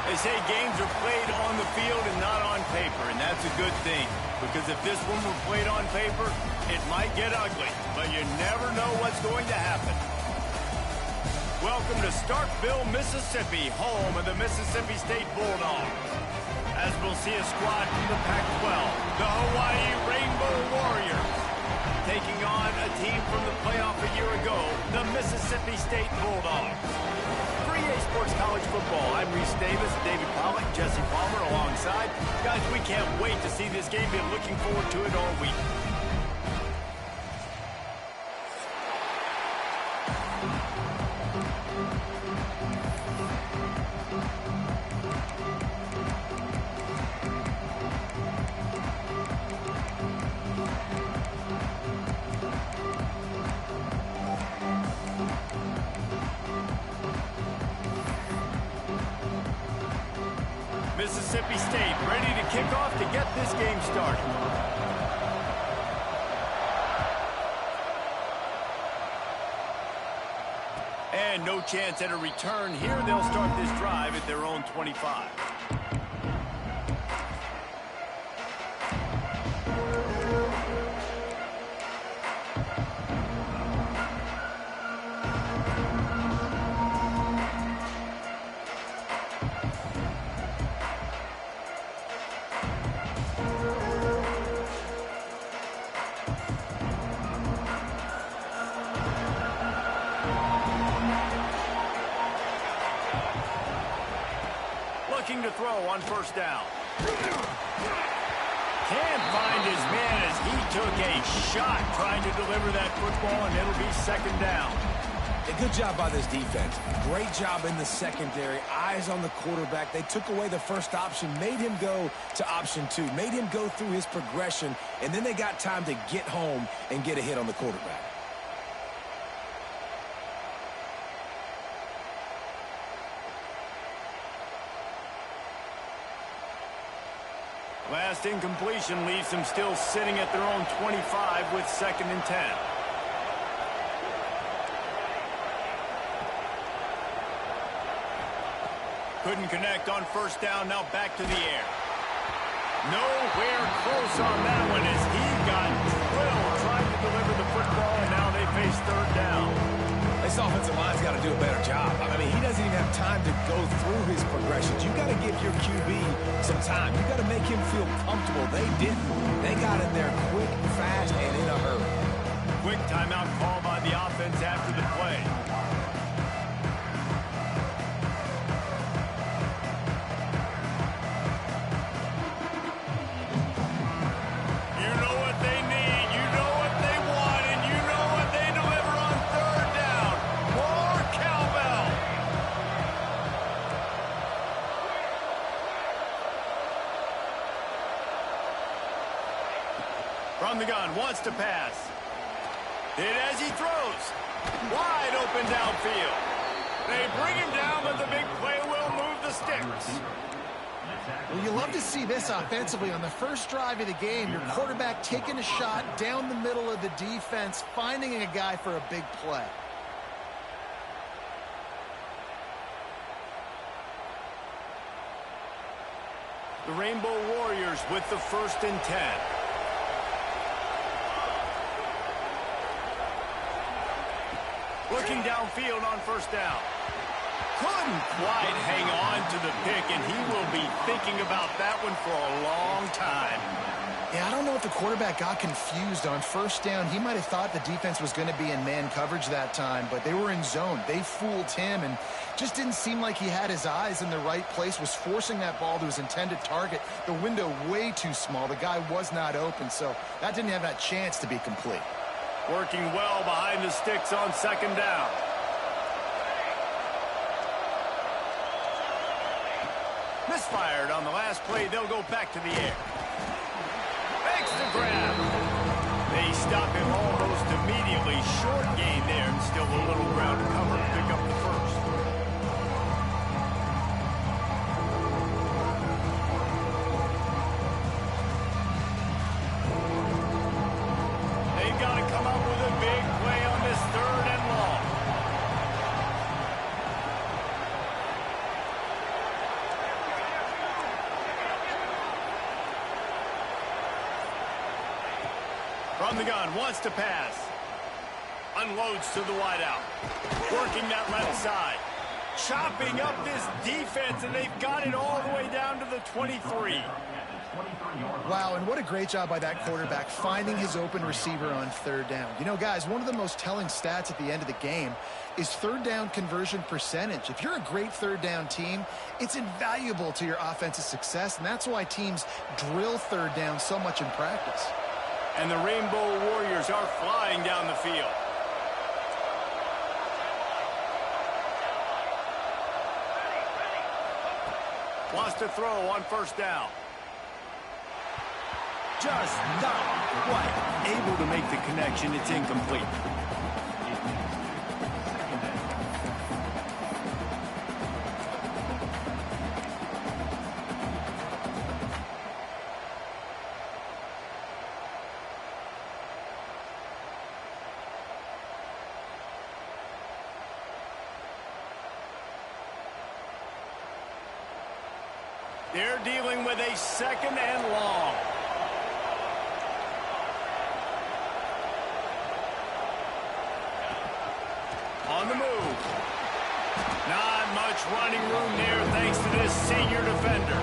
They say games are played on the field and not on paper, and that's a good thing. Because if this one were played on paper, it might get ugly, but you never know what's going to happen. Welcome to Starkville, Mississippi, home of the Mississippi State Bulldogs. As we'll see a squad from the Pac-12, the Hawaii Rainbow Warriors, taking on a team from the playoff a year ago, the Mississippi State Bulldogs. For EA Sports College Football, I'm Reese Davis, David Pollack, Jesse Palmer alongside. Guys, we can't wait to see this game. Been looking forward to it all week. Mississippi State ready to kick off to get this game started. And no chance at a return here. They'll start this drive at their own 25. Looking to throw on first down. Can't find his man as he took a shot trying to deliver that football, and it'll be second down. A good job by this defense. Great job in the secondary. Eyes on the quarterback. They took away the first option, made him go to option 2, made him go through his progression, and then they got time to get home and get a hit on the quarterback. Last incompletion leaves them still sitting at their own 25 with 2nd and 10. Couldn't connect on first down, now back to the air. Nowhere close on that one as he got drilled trying to deliver the football, and now they face third down. This offensive line's got to do a better job. I mean, he doesn't even have time to go through his progressions. You got to give your QB some time. You got to make him feel comfortable. They didn't. They got in there quick, fast, and in a hurry. Quick timeout call by the offense after the play. You know what they need. You know what they want, and you know what they deliver on third down. More cowbell. From the gun, wants to pass. Hit as he throws. Wide open downfield. They bring him down, but the big play will move the sticks. Well, you love to see this offensively on the first drive of the game. Your quarterback taking a shot down the middle of the defense, finding a guy for a big play. The Rainbow Warriors with the 1st and 10. Looking downfield on first down. Couldn't quite hang on to the pick, and he will be thinking about that one for a long time. Yeah, I don't know if the quarterback got confused on first down. He might have thought the defense was going to be in man coverage that time, but they were in zone. They fooled him and just didn't seem like he had his eyes in the right place, was forcing that ball to his intended target. The window way too small. The guy was not open, so that didn't have that chance to be complete. Working well behind the sticks on second down. Misfired on the last play. They'll go back to the air. Makes the grab. They stop him almost immediately. Short gain there and still a little ground to cover to pick up the first. They've got to come up with a big play on this 3rd and long. From the gun, wants to pass. Unloads to the wideout. Working that left side. Chopping up this defense, and they've got it all the way down to the 23. Wow, and what a great job by that quarterback finding his open receiver on third down. You know, guys, one of the most telling stats at the end of the game is third down conversion percentage. If you're a great third down team, it's invaluable to your offensive success, and that's why teams drill third down so much in practice. And the Rainbow Warriors are flying down the field. Wants to throw on first down. Just not quite able to make the connection. It's incomplete. They're dealing with a second and long. On the move. Not much running room there thanks to this senior defender.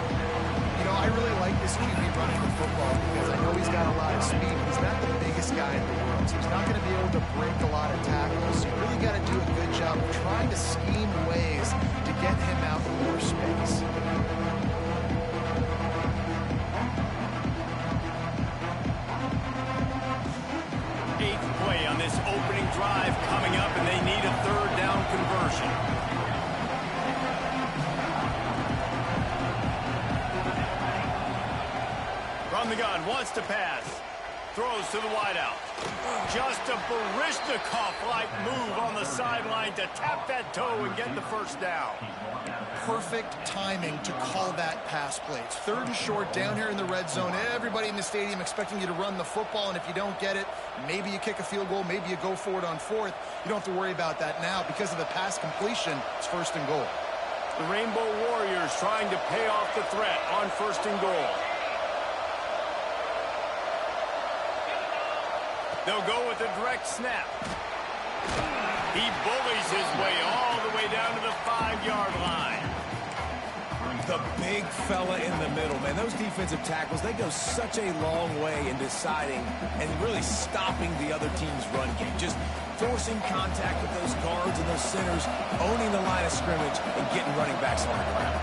You know, I really like this QB running the football because I know he's got a lot of speed. He's not the biggest guy in the world, so he's not going to be able to break a lot of tackles. So you really got to do a good job of trying to scheme ways to get him out in more space. On this opening drive coming up, and they need a third down conversion. From the gun, wants to pass. Throws to the wideout. Just a Baryshnikov-like move on the sideline to tap that toe and get the first down. Perfect timing to call that pass play. It's third and short down here in the red zone. Everybody in the stadium expecting you to run the football, and if you don't get it, maybe you kick a field goal, maybe you go for it on fourth. You don't have to worry about that now. Because of the pass completion, it's first and goal. The Rainbow Warriors trying to pay off the threat on first and goal. They'll go with a direct snap. He bullies his way all the way down to the 5-yard line. The big fella in the middle, man. Those defensive tackles, they go such a long way in deciding and really stopping the other team's run game. Just forcing contact with those guards and those centers, owning the line of scrimmage, and getting running backs on the ground.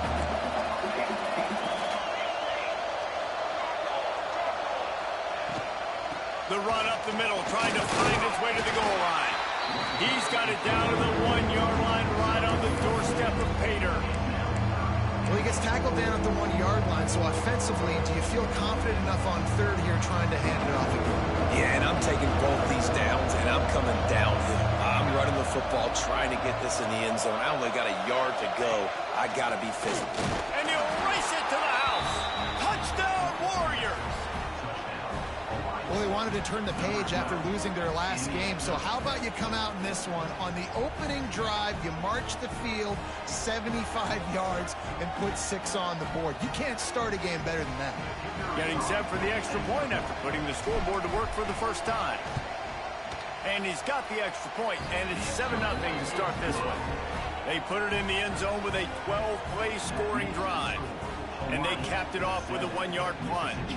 The run up the middle, trying to find its way to the goal line. He's got it down to the 1-yard line, right on the doorstep of Pater. Well, he gets tackled down at the 1-yard line, so offensively, do you feel confident enough on third here trying to hand it off again? Yeah, and I'm taking both these downs, and I'm coming downhill. I'm running the football, trying to get this in the end zone. I only got a yard to go. I got to be physical. And he'll race it to the house. Touchdown, Warriors! Well, they wanted to turn the page after losing their last game, so how about you come out in this one? On the opening drive, you march the field 75 yards and put 6 on the board. You can't start a game better than that. Getting set for the extra point after putting the scoreboard to work for the first time. And he's got the extra point, and it's 7-0 to start this one. They put it in the end zone with a 12-play scoring drive, and they capped it off with a 1-yard plunge.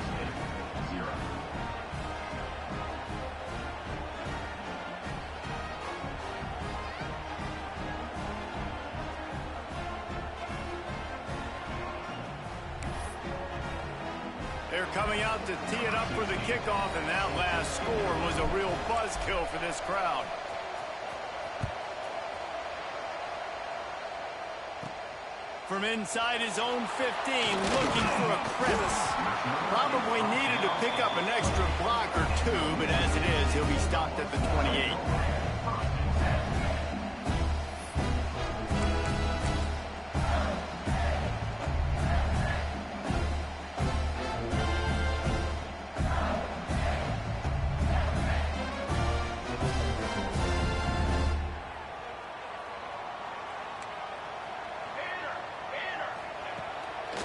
They're coming out to tee it up for the kickoff, and that last score was a real buzzkill for this crowd. From inside his own 15, looking for a crevice. Probably needed to pick up an extra block or two, but as it is, he'll be stopped at the 28.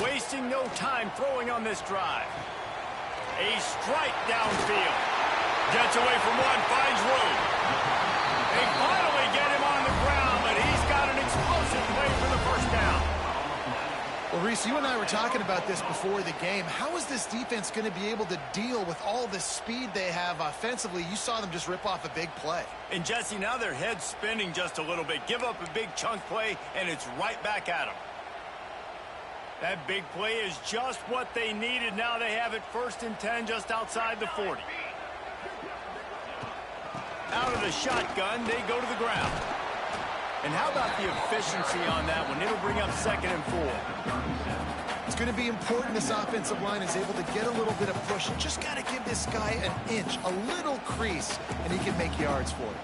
Wasting no time throwing on this drive. A strike downfield. Gets away from one, finds room. They finally get him on the ground, but he's got an explosive play for the first down. Well, Reese, you and I were talking about this before the game. How is this defense going to be able to deal with all the speed they have offensively? You saw them just rip off a big play. And, Jesse, now their head's spinning just a little bit. Give up a big chunk play, and it's right back at them. That big play is just what they needed. Now they have it 1st and 10 just outside the 40. Out of the shotgun, they go to the ground. And how about the efficiency on that one? It'll bring up 2nd and 4. It's going to be important this offensive line is able to get a little bit of push. Just got to give this guy an inch, a little crease, and he can make yards for it.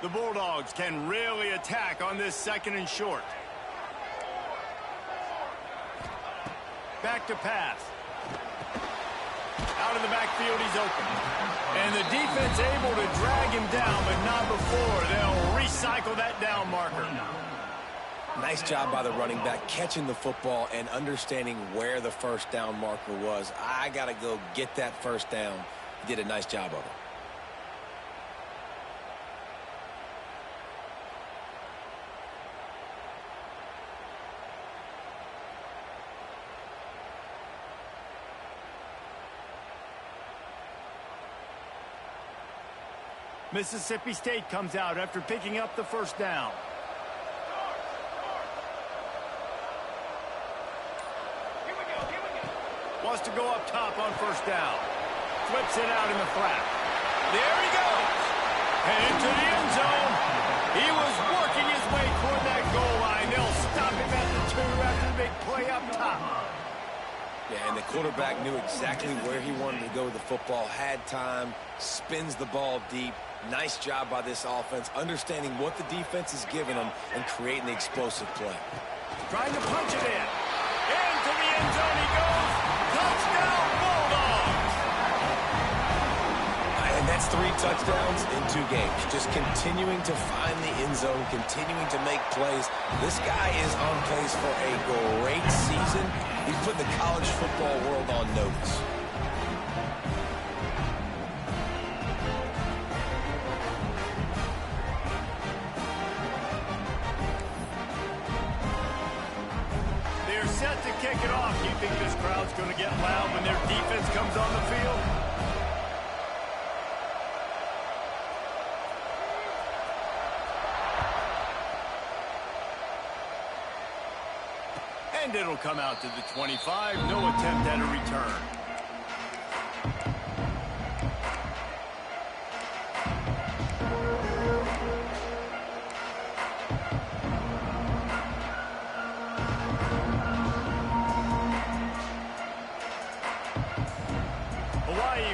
The Bulldogs can really attack on this 2nd and short. Back to pass. Out of the backfield, he's open. And the defense able to drag him down, but not before. They'll recycle that down marker. Nice job by the running back, catching the football and understanding where the 1st down marker was. I got to go get that 1st down. He did a nice job of it. Mississippi State comes out after picking up the 1st down. Wants to go up top on 1st down. Flips it out in the flat. There he goes. And into the end zone. He was working his way toward that goal line. They'll stop him at the 2 after the big play up top. Yeah, and the quarterback knew exactly where he wanted to go with the football, had time, spins the ball deep. Nice job by this offense, understanding what the defense is giving them and creating the explosive play. Trying to punch it in. Into the end zone he goes. Touchdown, Bulldogs! And that's 3 touchdowns in 2 games. Just continuing to find the end zone, continuing to make plays. This guy is on pace for a great season. He's put the college football world on notice. Set to kick it off. Do you think this crowd's going to get loud when their defense comes on the field? And it'll come out to the 25. No attempt at a return.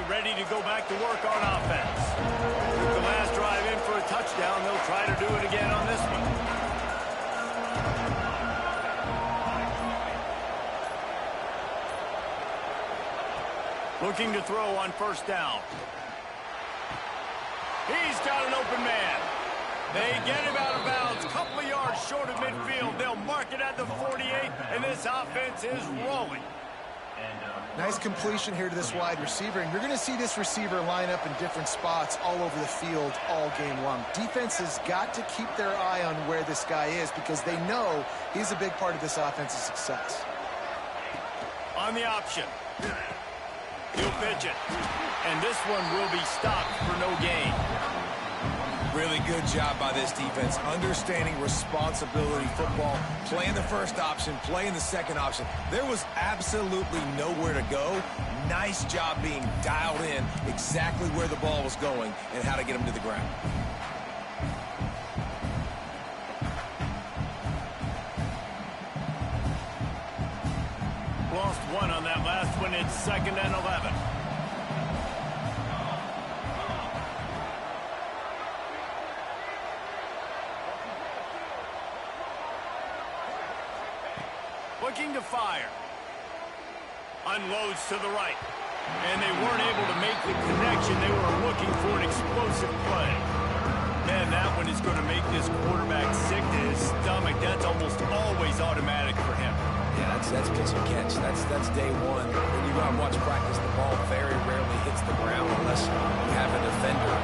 Ready to go back to work on offense. With the last drive in for a touchdown, they'll try to do it again on this one. Looking to throw on 1st down. He's got an open man. They get him out of bounds, couple of yards short of midfield. They'll mark it at the 48, and this offense is rolling. Nice completion here to this wide receiver, and you're going to see this receiver line up in different spots all over the field all game long. Defense has got to keep their eye on where this guy is because they know he's a big part of this offense's success. On the option. He'll pitch it. And this one will be stopped for no gain. Really good job by this defense, understanding responsibility football, playing the 1st option, playing the 2nd option. There was absolutely nowhere to go. Nice job being dialed in exactly where the ball was going and how to get him to the ground. Lost 1 on that last one. It's 2nd and 11. Looking to fire. Unloads to the right. And they weren't able to make the connection. They were looking for an explosive play. Man, that one is going to make this quarterback sick to his stomach. That's almost always automatic for him. Yeah, that's pitch and catch. That's day one. When you go out and watch practice, the ball very rarely hits the ground unless you have a defender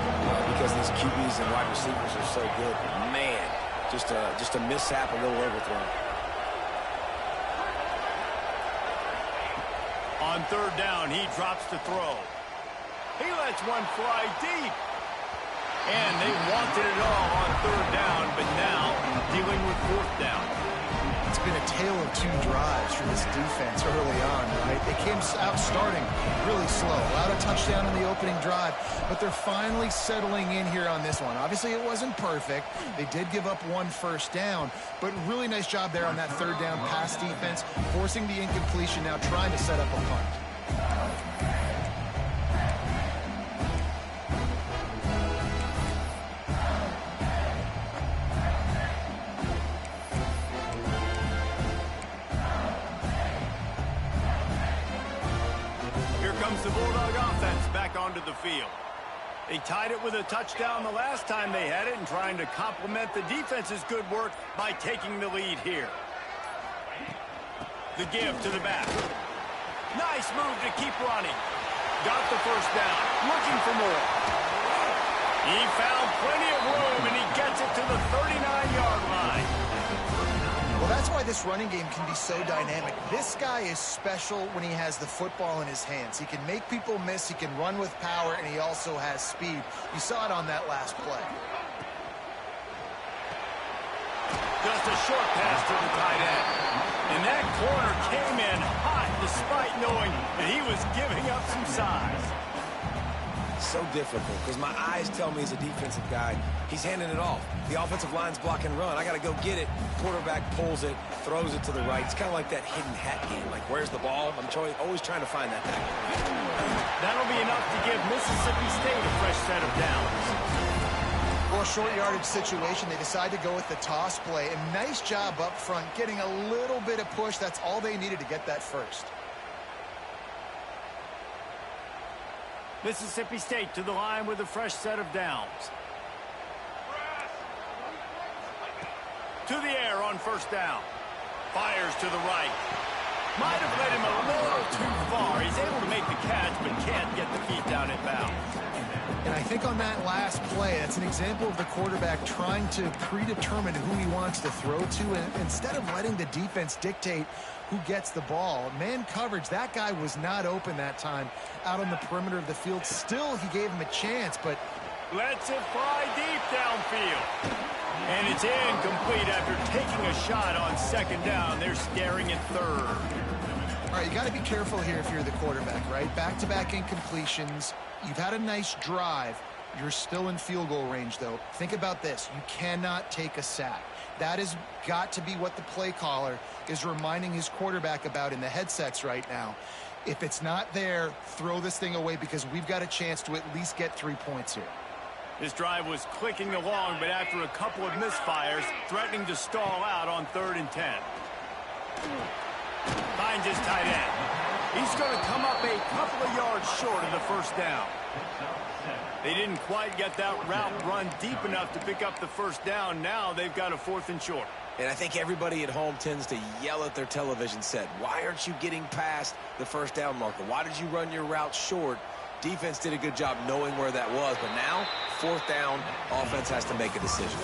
because these QBs and wide receivers are so good. Man, just a mishap, a little overthrown. On third down, he drops to throw. He lets one fly deep. And they wanted it all on third down, but now dealing with fourth down. It's been a tale of two drives for this defense early on, right? They came out starting really slow, allowed a touchdown in the opening drive, but they're finally settling in here on this one. Obviously, it wasn't perfect. They did give up one first down, but really nice job there on that third down pass defense, forcing the incompletion, now trying to set up a punt. The Bulldog offense back onto the field. They tied it with a touchdown the last time they had it and trying to complement the defense's good work by taking the lead here. The give to the back. Nice move to keep running. Got the first down. Looking for more. He found plenty of room and he gets it to the 39-yard line. Well, that's why this running game can be so dynamic. This guy is special when he has the football in his hands. He can make people miss, he can run with power, and he also has speed. You saw it on that last play. Just a short pass to the tight end. And that corner came in hot despite knowing that he was giving up some size. So difficult because my eyes tell me as a defensive guy, he's handing it off. The offensive line's block and run. I got to go get it. Quarterback pulls it, throws it to the right. It's kind of like that hidden hat game. Like, where's the ball? I'm always trying to find that tackle. That'll be enough to give Mississippi State a fresh set of downs. Well, short yardage situation, they decide to go with the toss play. And nice job up front, getting a little bit of push. That's all they needed to get that first. Mississippi State to the line with a fresh set of downs. To the air on first down. Fires to the right. Might have led him a little too far. He's able to make the catch, but can't get the feet down in bounds. And I think on that last play, that's an example of the quarterback trying to predetermine who he wants to throw to, and instead of letting the defense dictate who gets the ball. Man coverage, that guy was not open that time out on the perimeter of the field. Still, he gave him a chance, but lets it fly deep downfield. And it's incomplete after taking a shot on second down. They're staring at third. All right, you got to be careful here if you're the quarterback, right? Back-to-back incompletions. You've had a nice drive. You're still in field goal range, though. Think about this. You cannot take a sack. That has got to be what the play caller is reminding his quarterback about in the headsets right now. If it's not there, throw this thing away because we've got a chance to at least get 3 points here. This drive was clicking along, but after a couple of misfires, threatening to stall out on 3rd and 10. Finds his tight end. He's going to come up a couple of yards short of the first down. They didn't quite get that route run deep enough to pick up the first down. Now they've got a 4th and short. And I think everybody at home tends to yell at their television set. Why aren't you getting past the first down marker? Why did you run your route short? Defense did a good job knowing where that was. But now, 4th down, offense has to make a decision.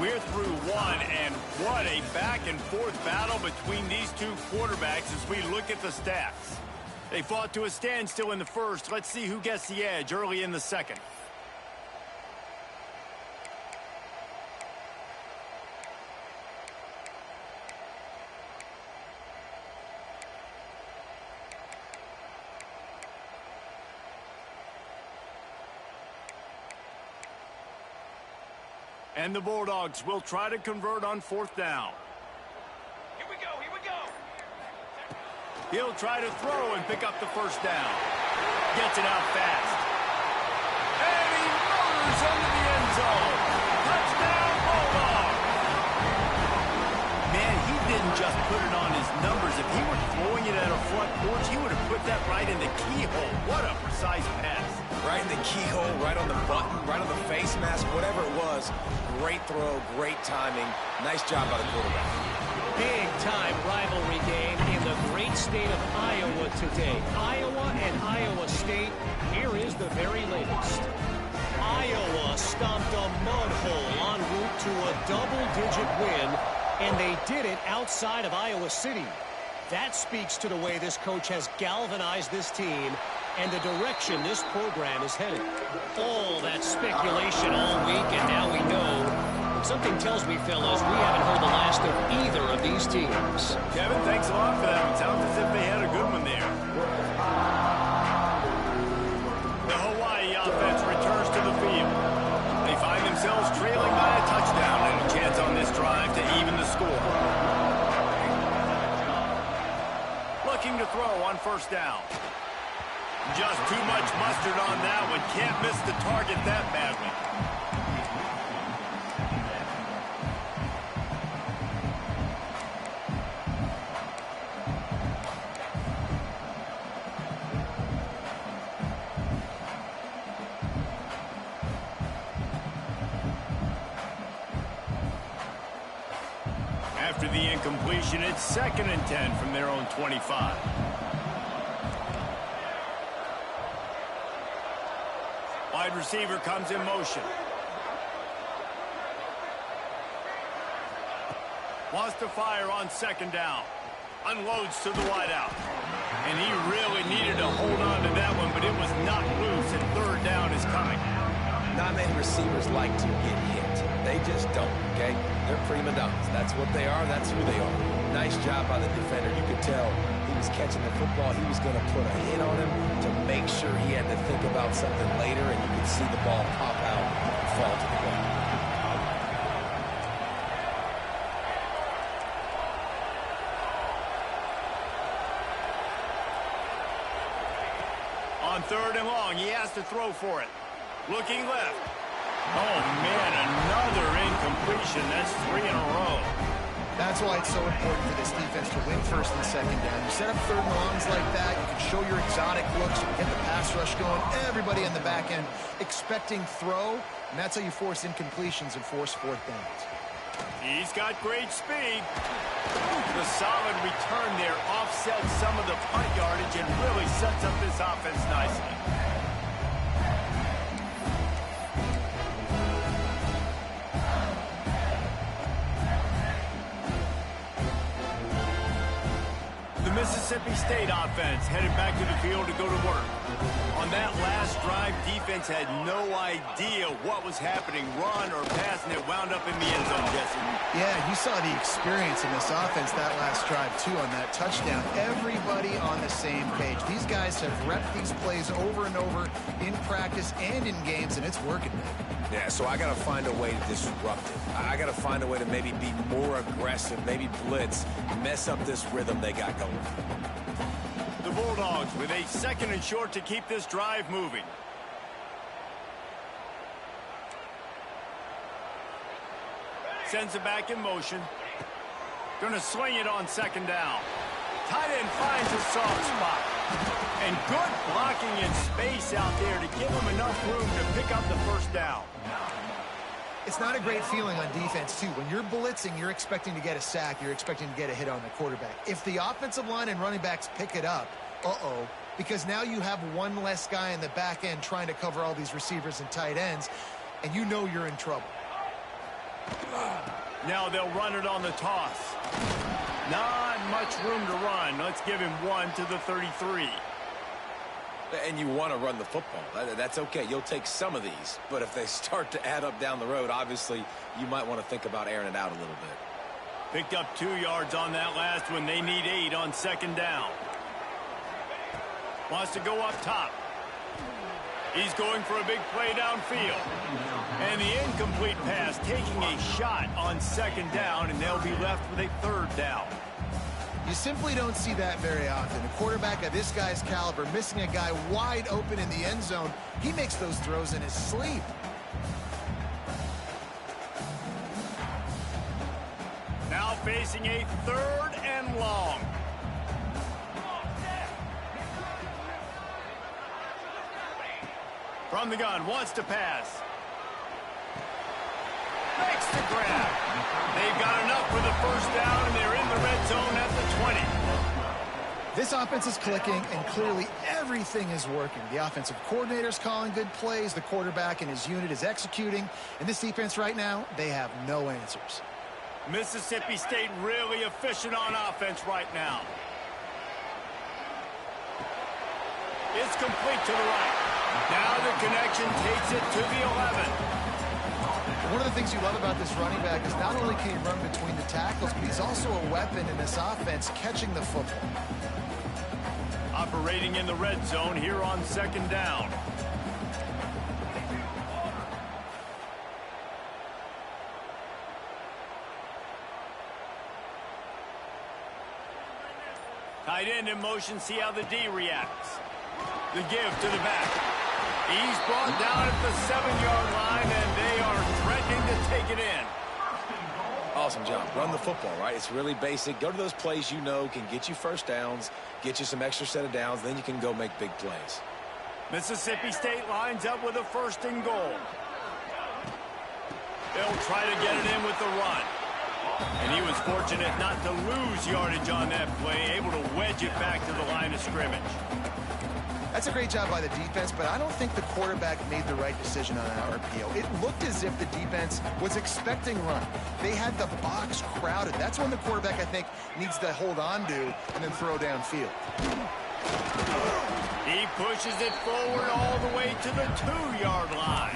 We're through one, and what a back-and-forth battle between these two quarterbacks as we look at the stats. They fought to a standstill in the first. Let's see who gets the edge early in the second. And the Bulldogs will try to convert on 4th down. Here we go, here we go. He'll try to throw and pick up the first down. Gets it out fast. And he motors into the end zone. Touchdown, Bulldog. Man, he didn't just put it on his numbers. If he were throwing it at a front porch, he would have put that right in the keyhole. What a precise pass. Right in the keyhole, right on the button, right on the face mask, whatever it was. Great throw, great timing. Nice job by the quarterback. Big-time rivalry game in the great state of Iowa today. Iowa and Iowa State. Here is the very latest. Iowa stomped a mud hole en route to a double-digit win, and they did it outside of Iowa City. That speaks to the way this coach has galvanized this team and the direction this program is headed. All that speculation all week, and now we know. Something tells me, fellas, we haven't heard the last of either of these teams. Kevin, thanks a lot for that. It sounds as if they had a good one there. The Hawaii offense returns to the field. They find themselves trailing by a touchdown and a chance on this drive to even the score. Looking to throw on first down. Just too much mustard on that one. Can't miss the target that badly. After the incompletion, it's 2nd and 10 from their own 25. Wide receiver comes in motion. Wants to fire on 2nd down. Unloads to the wideout. And he really needed to hold on to that one, but it was knocked loose, and 3rd down is coming. Not many receivers like to get hit. They just don't, okay? They're prima donnas. That's what they are. That's who they are. Nice job by the defender. You could tell he was catching the football. He was going to put a hit on him to make sure he had to think about something later, and you could see the ball pop out and fall to the ground. On 3rd and long, he has to throw for it. Looking left. Oh, man, another incompletion. That's 3 in a row. That's why it's so important for this defense to win 1st and 2nd down. You set up 3rd and longs like that, you can show your exotic looks, you can get the pass rush going, everybody in the back end expecting throw, and that's how you force incompletions and force 4th downs. He's got great speed. The solid return there offsets some of the punt yardage and really sets up this offense nicely. Mississippi State offense headed back to the field to go to work. On that last drive, defense had no idea what was happening, run or pass, and it wound up in the end zone, Jesse. Yeah, you saw the experience in this offense that last drive, too, on that touchdown. Everybody on the same page. These guys have repped these plays over and over in practice and in games, and it's working. Yeah, so I got to find a way to disrupt it. I got to find a way to maybe be more aggressive, maybe blitz, mess up this rhythm they got going. The Bulldogs with a 2nd and short to keep this drive moving. Sends it back in motion. Going to swing it on 2nd down. Tight end finds a soft spot. And good blocking in space out there to give him enough room to pick up the 1st down. It's not a great feeling on defense, too. When you're blitzing, you're expecting to get a sack. You're expecting to get a hit on the quarterback. If the offensive line and running backs pick it up, because now you have one less guy in the back end trying to cover all these receivers and tight ends, and you know you're in trouble. Now they'll run it on the toss. Not much room to run. Let's give him 1 to the 33. And you want to run the football. That's okay. You'll take some of these. But if they start to add up down the road, obviously, you might want to think about airing it out a little bit. Picked up 2 yards on that last one. They need 8 on 2nd down. Wants to go up top. He's going for a big play downfield. And the incomplete pass taking a shot on 2nd down, and they'll be left with a 3rd down. You simply don't see that very often. A quarterback of this guy's caliber missing a guy wide open in the end zone. He makes those throws in his sleep. Now facing a 3rd and long. From the gun, wants to pass. Makes the grab. They've got enough for the first down, and they're in the red zone at the 20. This offense is clicking, and clearly everything is working. The offensive coordinator's calling good plays. The quarterback and his unit is executing. And this defense right now, they have no answers. Mississippi State really efficient on offense right now. It's complete to the right. Now the connection takes it to the 11. One of the things you love about this running back is not only can he run between the tackles, but he's also a weapon in this offense catching the football. Operating in the red zone here on second down. Tight end in motion, see how the D reacts. The give to the back. He's brought down at the 7-yard line, and they are threatening to take it in. Awesome job. Run the football, right? It's really basic. Go to those plays you know can get you first downs, get you some extra set of downs, then you can go make big plays. Mississippi State lines up with a 1st and goal. They'll try to get it in with the run. And he was fortunate not to lose yardage on that play, able to wedge it back to the line of scrimmage. That's a great job by the defense, but I don't think the quarterback made the right decision on that RPO. It looked as if the defense was expecting run. They had the box crowded. That's when the quarterback, I think, needs to hold on to and then throw downfield. He pushes it forward all the way to the 2-yard line.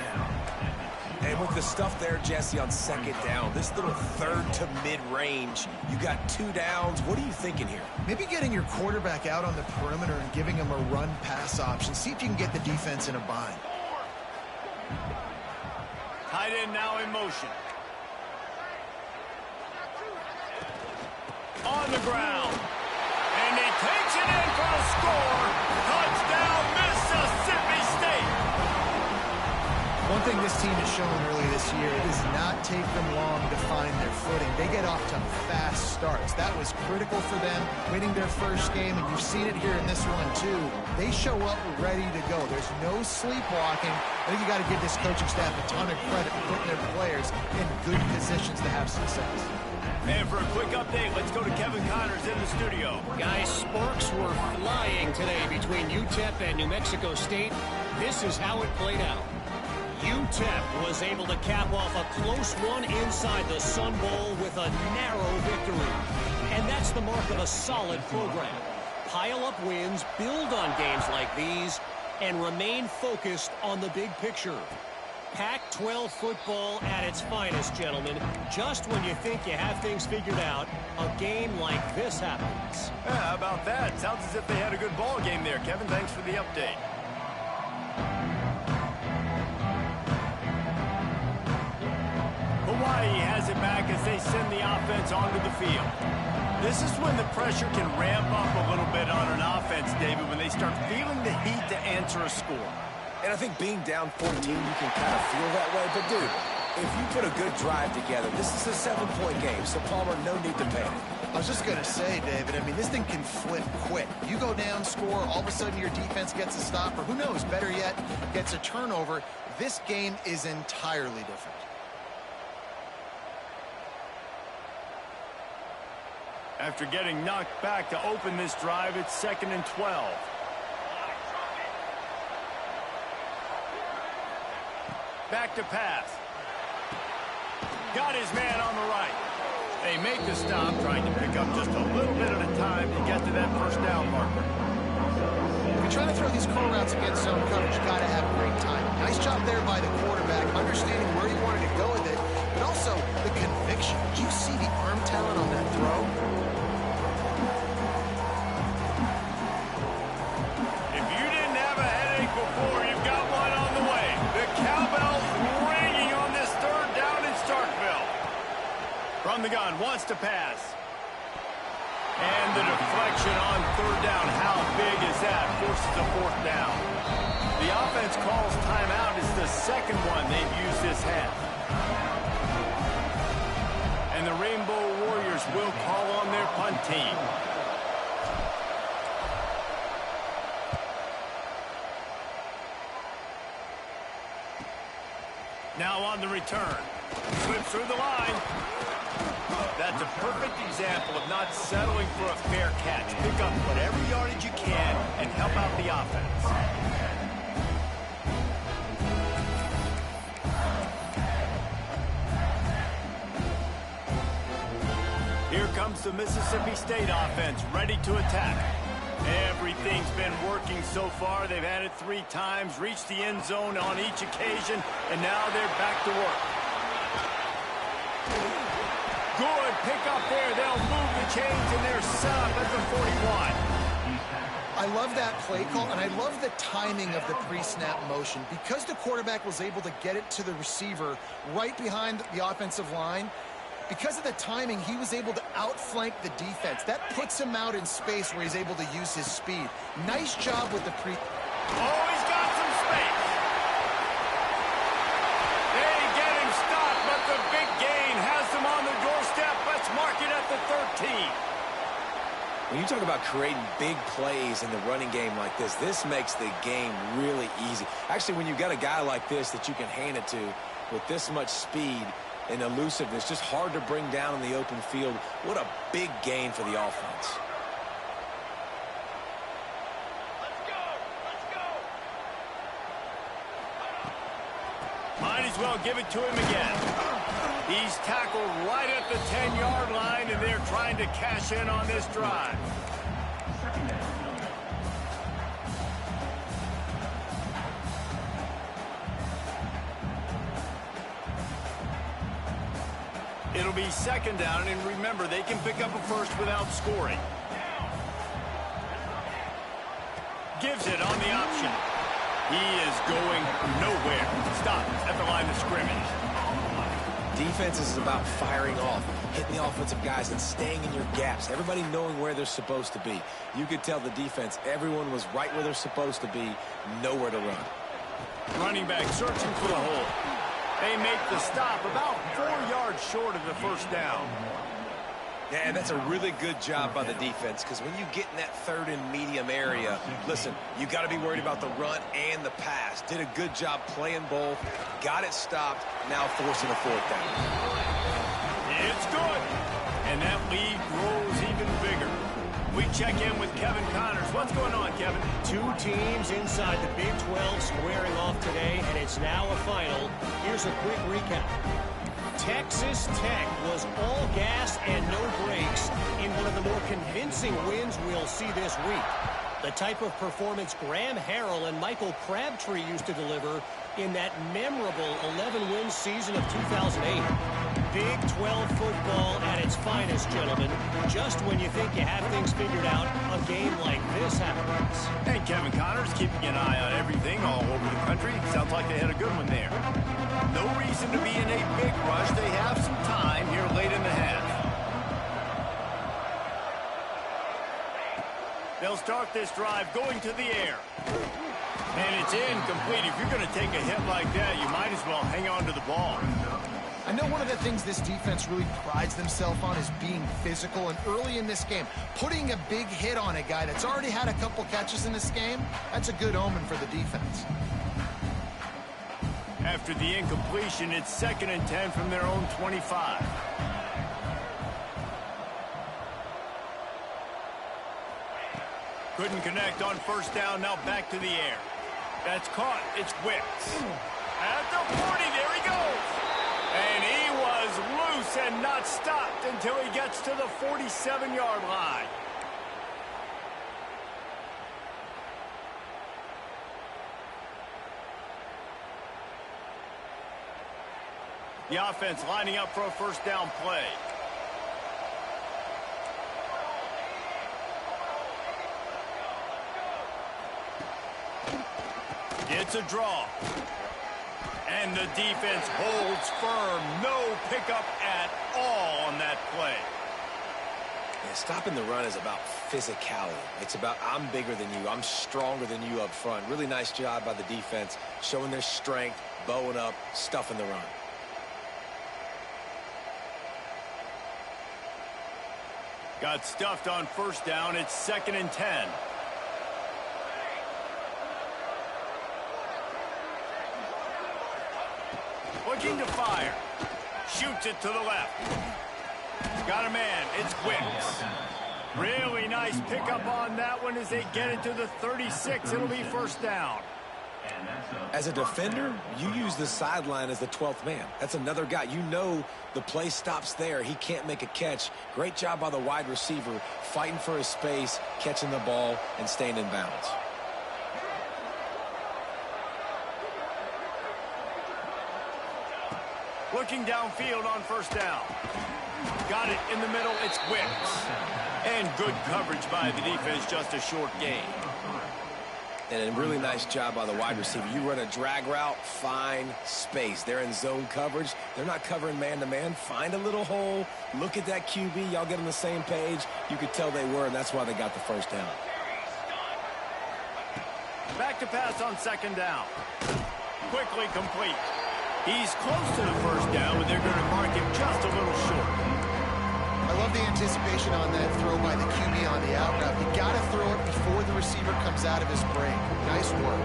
And with the stuff there, Jesse, on second down, this little third to mid-range, you got 2 downs. What are you thinking here? Maybe getting your quarterback out on the perimeter and giving him a run-pass option. See if you can get the defense in a bind. Tight end now in motion. On the ground. And he takes it in for a score. Touchdown, Mississippi State. One thing this team has shown early this year, it does not take them long to find their footing. They get off to fast starts. That was critical for them, winning their first game, and you've seen it here in this one too. They show up ready to go. There's no sleepwalking. I think you got to give this coaching staff a ton of credit for putting their players in good positions to have success. And for a quick update, let's go to Kevin Connors in the studio. Guys, sparks were flying today between UTEP and New Mexico State. This is how it played out. UTEP was able to cap off a close one inside the Sun Bowl with a narrow victory. And that's the mark of a solid program. Pile up wins, build on games like these, and remain focused on the big picture. Pac-12 football at its finest, gentlemen. Just when you think you have things figured out, a game like this happens. Yeah, how about that? Sounds as if they had a good ball game there. Kevin, thanks for the update. Hawaii has it back as they send the offense onto the field. This is when the pressure can ramp up a little bit on an offense, David, when they start feeling the heat to answer a score. And I think being down 14, you can kind of feel that way. But, dude, if you put a good drive together, this is a 7-point game. So, Palmer, no need to panic. I was just going to say, David, I mean, this thing can flip quick. You go down, score, all of a sudden your defense gets a stop, or who knows, better yet, gets a turnover. This game is entirely different. After getting knocked back to open this drive, it's 2nd and 12. Back to pass. Got his man on the right. They make the stop, trying to pick up just a little bit at a time to get to that first down marker. If you're trying to throw these curl routes against zone coverage, you got to have great time. Nice job there by the quarterback, understanding where he wanted to go with it, but also the conviction. Did you see the arm talent on that throw? If you didn't have a headache before, you've got one on the way. The cowbells ringing on this 3rd down in Starkville. From the gun, wants to pass. And the deflection on 3rd down. How big is that? Forces a 4th down. The offense calls timeout. It's the 2nd one they've used this half. And the Rainbow Warriors will call on their punt team. Now on the return. Slips through the line. That's a perfect example of not settling for a fair catch. Pick up whatever yardage you can and help out the offense. Here comes the Mississippi State offense, ready to attack. Everything's been working so far. They've had it 3 times, reached the end zone on each occasion, and now they're back to work. Good pick up there. They'll move the chains, and they're set up at the 41. I love that play call, and I love the timing of the pre-snap motion. Because the quarterback was able to get it to the receiver right behind the offensive line, because of the timing, he was able to outflank the defense. That puts him out in space where he's able to use his speed. Nice job with the Oh, he's got some space. They get him stopped, but the big gain has them on the doorstep. Let's mark it at the 13. When you talk about creating big plays in the running game like this makes the game really easy. Actually, when you've got a guy like this that you can hand it to with this much speed and elusiveness, just hard to bring down in the open field. What a big gain for the offense. Let's go! Let's go! Might as well give it to him again. He's tackled right at the 10-yard line, and they're trying to cash in on this drive. It'll be second down, and remember, they can pick up a first without scoring. Gives it on the option. He is going nowhere. Stop at the line of scrimmage. Defense is about firing off, hitting the offensive guys and staying in your gaps. Everybody knowing where they're supposed to be. You could tell the defense, everyone was right where they're supposed to be, nowhere to run. Running back searching for the hole. They make the stop about 4 yards short of the first down. Yeah, that's a really good job by the defense, because when you get in that 3rd and medium area, listen, you got to be worried about the run and the pass. Did a good job playing both, got it stopped, now forcing a 4th down. It's good, and that lead grows even bigger. We check in with Kevin Connors. What's going on, Kevin? 2 teams inside the Big 12 squaring off today, and it's now a final. Here's a quick recap. Texas Tech was all gas and no brakes in one of the more convincing wins we'll see this week. The type of performance Graham Harrell and Michael Crabtree used to deliver in that memorable 11-win season of 2008. Big 12 football at its finest, gentlemen. Just when you think you have things figured out, a game like this happens. Hey, Kevin Connors, keeping an eye on everything all over the country. Sounds like they had a good one there. No reason to be in a big rush. They have some time here late in the half. They'll start this drive going to the air. And it's incomplete. If you're going to take a hit like that, you might as well hang on to the ball. I know one of the things this defense really prides themselves on is being physical, and early in this game, putting a big hit on a guy that's already had a couple catches in this game, that's a good omen for the defense. After the incompletion, it's 2nd and 10 from their own 25. Couldn't connect on first down, now back to the air. That's caught, it's Wicks. At the 40, there he goes. And he was loose and not stopped until he gets to the 47-yard line. The offense lining up for a first down play. It's a draw. And the defense holds firm. No pickup at all on that play. Yeah, stopping the run is about physicality. It's about I'm bigger than you. I'm stronger than you up front. Really nice job by the defense, showing their strength, bowing up, stuffing the run. Got stuffed on first down. It's 2nd and 10. Looking to fire. Shoots it to the left. Got a man. It's Wicks. Really nice pickup on that one as they get it to the 36. It'll be first down. As a defender, you use the sideline as the 12th man. That's another guy. You know the play stops there. He can't make a catch. Great job by the wide receiver, fighting for his space, catching the ball, and staying in bounds. Looking downfield on first down. Got it in the middle. It's Wicks. And good coverage by the defense, just a short gain. And a really nice job by the wide receiver. You run a drag route, find space. They're in zone coverage. They're not covering man-to-man. Find a little hole. Look at that QB. Y'all get on the same page. You could tell they were, and that's why they got the first down. Back to pass on second down. Quickly complete. He's close to the first down, but they're going to mark him just a little short. I love the anticipation on that throw by the QB on the out route. You got to throw it before the receiver comes out of his break. Nice work.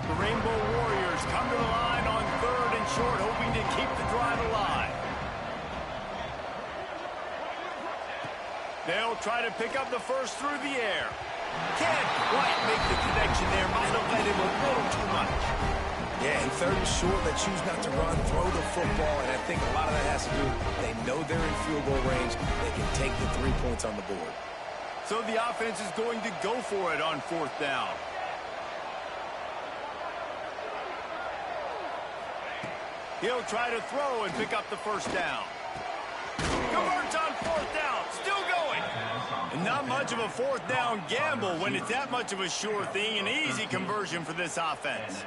The Rainbow Warriors come to the line on third and short, hoping to keep the drive alive. They'll try to pick up the first through the air. Can't quite make the connection there. Might have led him a little too much. Yeah, and third and short, they choose not to run, throw the football, and I think a lot of that has to do, they know they're in field goal range. They can take the 3 points on the board. So the offense is going to go for it on fourth down. He'll try to throw and pick up the first down. Converts on fourth down. Still going. And not much of a fourth down gamble when it's that much of a sure thing. An easy conversion for this offense.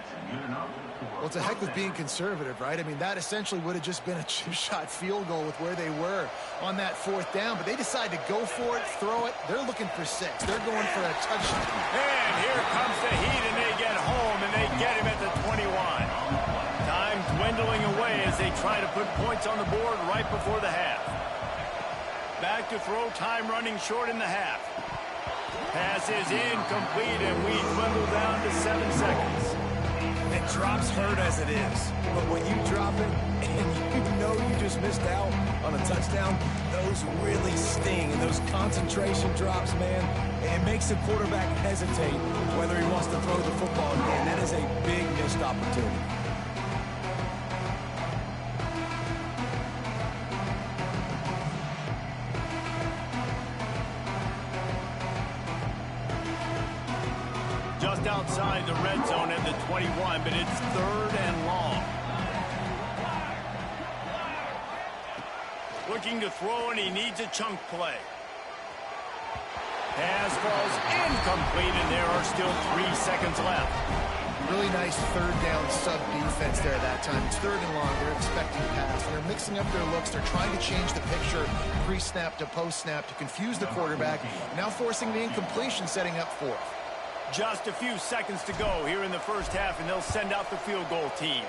Well, it's a heck of being conservative, right? I mean, that essentially would have just been a chip-shot field goal with where they were on that fourth down. But they decide to go for it, throw it. They're looking for 6. They're going for a touchdown. And here comes the heat, and they get home, and they get him at the 21. Time dwindling away as they try to put points on the board right before the half. Back to throw, time running short in the half. Pass is incomplete, and we dwindle down to 7 seconds. And drops hurt as it is. But when you drop it and you know you just missed out on a touchdown, those really sting. And those concentration drops, man, it makes the quarterback hesitate whether he wants to throw the football again. That is a big missed opportunity. Just outside the red zone at the 21, but it's third and long. Looking to throw, and he needs a chunk play. Pass falls incomplete, and there are still 3 seconds left. Really nice third down sub defense there that time. It's third and long. They're expecting pass. And they're mixing up their looks. They're trying to change the picture pre-snap to post-snap to confuse the quarterback. Now forcing the incompletion, setting up fourth. Just a few seconds to go here in the first half, and they'll send out the field goal team.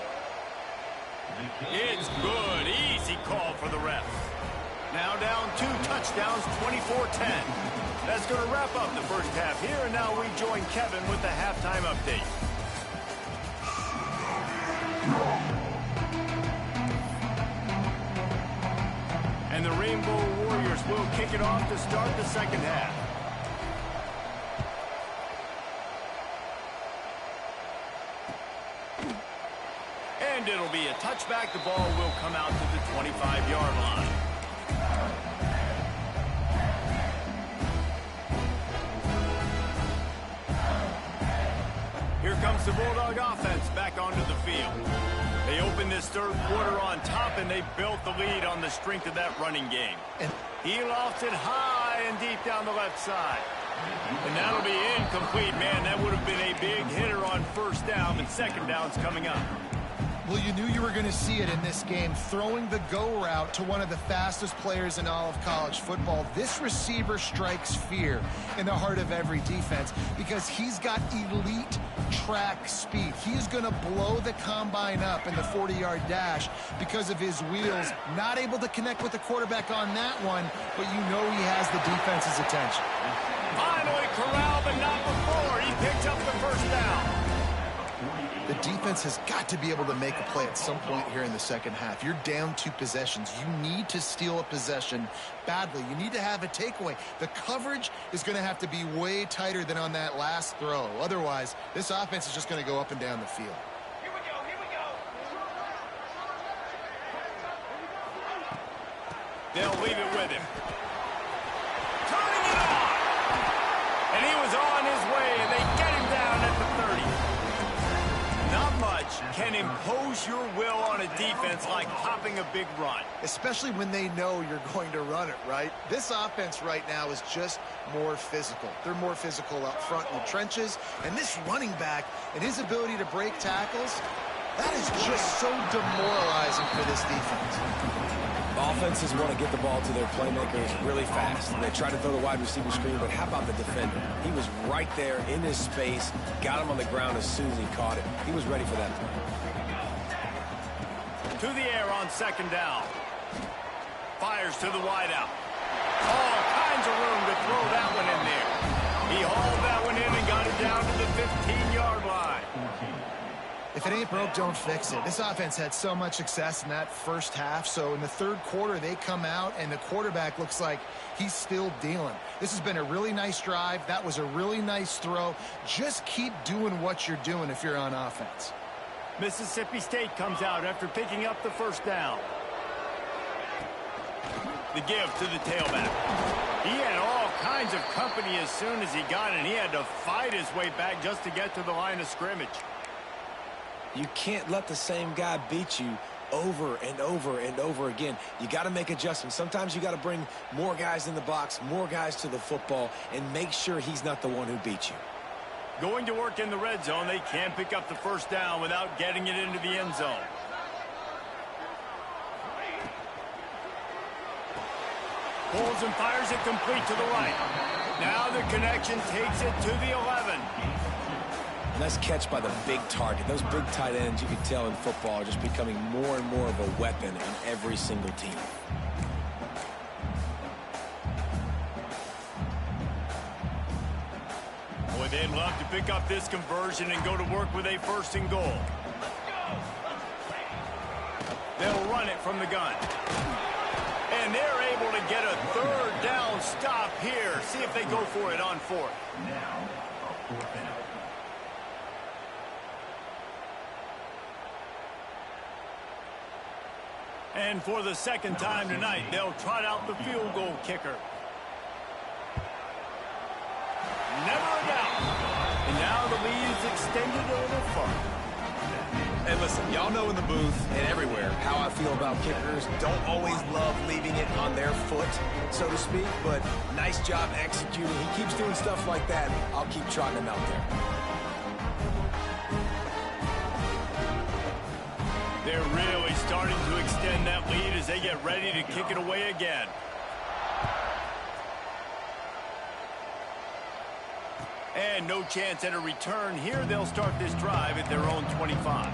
It's good. Easy call for the refs. Now down 2 touchdowns, 24-10. That's going to wrap up the first half here, and now we join Kevin with the halftime update. And the Rainbow Warriors will kick it off to start the second half. And it'll be a touchback. The ball will come out to the 25-yard line. Here comes the Bulldog offense back onto the field. They open this third quarter on top, and they built the lead on the strength of that running game. He lofts it high and deep down the left side. And that'll be incomplete, man. That would have been a big hitter on first down, but second down's coming up. Well, you knew you were going to see it in this game. Throwing the go route to one of the fastest players in all of college football. This receiver strikes fear in the heart of every defense because he's got elite track speed. He's going to blow the combine up in the 40-yard dash because of his wheels. Not able to connect with the quarterback on that one, but you know he has the defense's attention. Finally corralled, but not before. He picks up the first down. The defense has got to be able to make a play at some point here in the second half. You're down 2 possessions. You need to steal a possession badly. You need to have a takeaway. The coverage is going to have to be way tighter than on that last throw. Otherwise, this offense is just going to go up and down the field. Here we go, here we go. They'll leave it with him. Turning it on! And he was on his way, and they get him down at the 30. Not much can impose your will on a defense like popping a big run. Especially when they know you're going to run it, right? This offense right now is just more physical. They're more physical up front in the trenches. And this running back and his ability to break tackles, that is just so demoralizing for this defense. Offenses want to get the ball to their playmakers really fast. And they try to throw the wide receiver screen, but how about the defender? He was right there in his space, got him on the ground as soon as he caught it. He was ready for that play. To the air on second down. Fires to the wideout. All kinds of room to throw that one in there. He hauled that one in and got it down to the 15-yard line. If it ain't broke, don't fix it. This offense had so much success in that first half, so in the third quarter, they come out, and the quarterback looks like he's still dealing. This has been a really nice drive. That was a really nice throw. Just keep doing what you're doing if you're on offense. Mississippi State comes out after picking up the first down. The give to the tailback. He had all kinds of company as soon as he got it, and he had to fight his way back just to get to the line of scrimmage. You can't let the same guy beat you over and over and over again. You got to make adjustments. Sometimes you got to bring more guys in the box, more guys to the football, and make sure he's not the one who beats you. Going to work in the red zone, they can't pick up the first down without getting it into the end zone. Pulls and fires it complete to the right. Now the connection takes it to the 11. Nice catch by the big target. Those big tight ends, you can tell in football, are just becoming more and more of a weapon on every single team. Boy, they'd love to pick up this conversion and go to work with a first and goal. They'll run it from the gun. And they're able to get a third down stop here. See if they go for it on fourth. Now, a fourth down. And for the second time tonight, they'll trot out the field goal kicker. Never a doubt. And now the lead is extended a little further. Hey, listen, y'all know in the booth and everywhere how I feel about kickers. Don't always love leaving it on their foot, so to speak, but nice job executing. He keeps doing stuff like that. I'll keep trotting him out there. They're really starting to extend that lead as they get ready to kick it away again. And no chance at a return here. They'll start this drive at their own 25.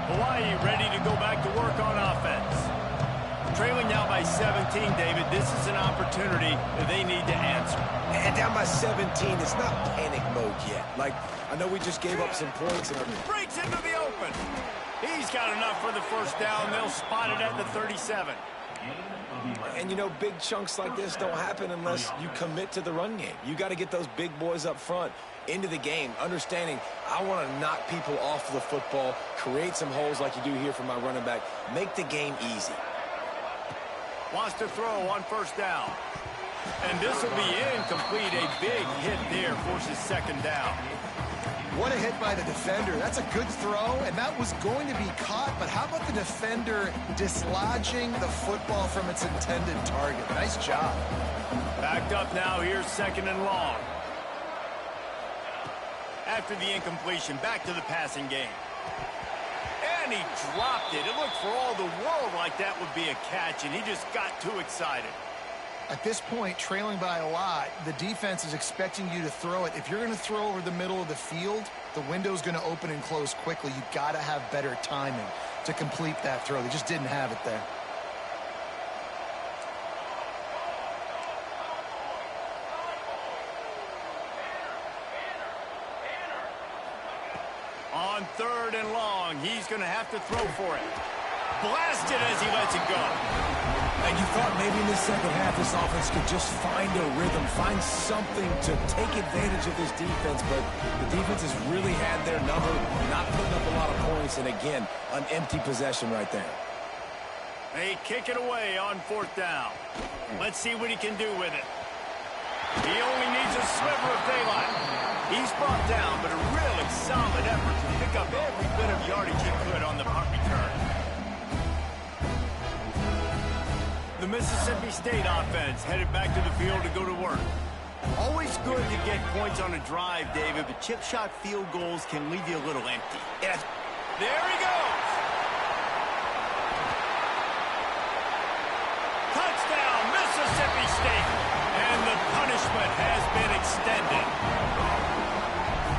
Hawaii ready to go back to work on offense. Trailing now by 17, David. This is an opportunity that they need to answer. And down by 17, it's not panic mode yet. Like, I know we just gave up some points. And breaks into the open. He's got enough for the first down. They'll spot it at the 37. And, you know, big chunks like this don't happen unless you commit to the run game. You got to get those big boys up front into the game, understanding I want to knock people off the football, create some holes like you do here for my running back, make the game easy. Wants to throw on first down. And this will be incomplete. A big hit there forces second down. What a hit by the defender. That's a good throw, and that was going to be caught, but how about the defender dislodging the football from its intended target? Nice job. Backed up now. Here's 2nd and long. After the incompletion, back to the passing game. And he dropped it. It looked for all the world like that would be a catch, and he just got too excited. At this point, trailing by a lot, the defense is expecting you to throw it. If you're going to throw over the middle of the field, the window's going to open and close quickly. You got to have better timing to complete that throw. They just didn't have it there. On 3rd and long, he's going to have to throw for it. Blasted as he lets it go. And you thought maybe in the second half this offense could just find a rhythm, find something to take advantage of this defense, but the defense has really had their number, not putting up a lot of points, and again, an empty possession right there. They kick it away on 4th down. Let's see what he can do with it. He only needs a sliver of daylight. He's brought down, but a really solid effort to pick up every bit of yardage he could on the punt return. The Mississippi State offense headed back to the field to go to work. Always good to get points on a drive, David, but chip shot field goals can leave you a little empty. Yes. There he goes! Touchdown, Mississippi State! And the punishment has been extended.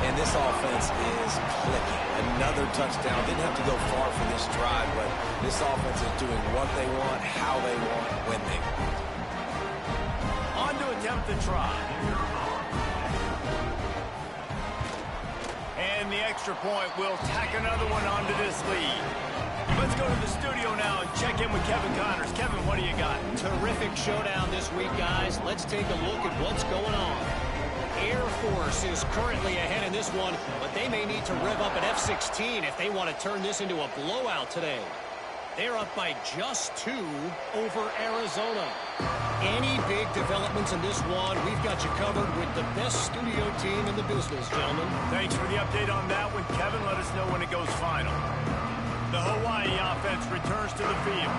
And this offense is clicking. Another touchdown. Didn't have to go far for this drive, but this offense is doing what they want, how they want, when they want. On to attempt the try. And the extra point will tack another one onto this lead. Let's go to the studio now and check in with Kevin Connors. Kevin, what do you got? Terrific showdown this week, guys. Let's take a look at what's going on. Air Force is currently ahead in this one, but they may need to rev up an F-16 if they want to turn this into a blowout today. They're up by just 2 over Arizona. Any big developments in this one, we've got you covered with the best studio team in the business, gentlemen. Thanks for the update on that one, Kevin. Let us know when it goes final. The Hawaii offense returns to the field.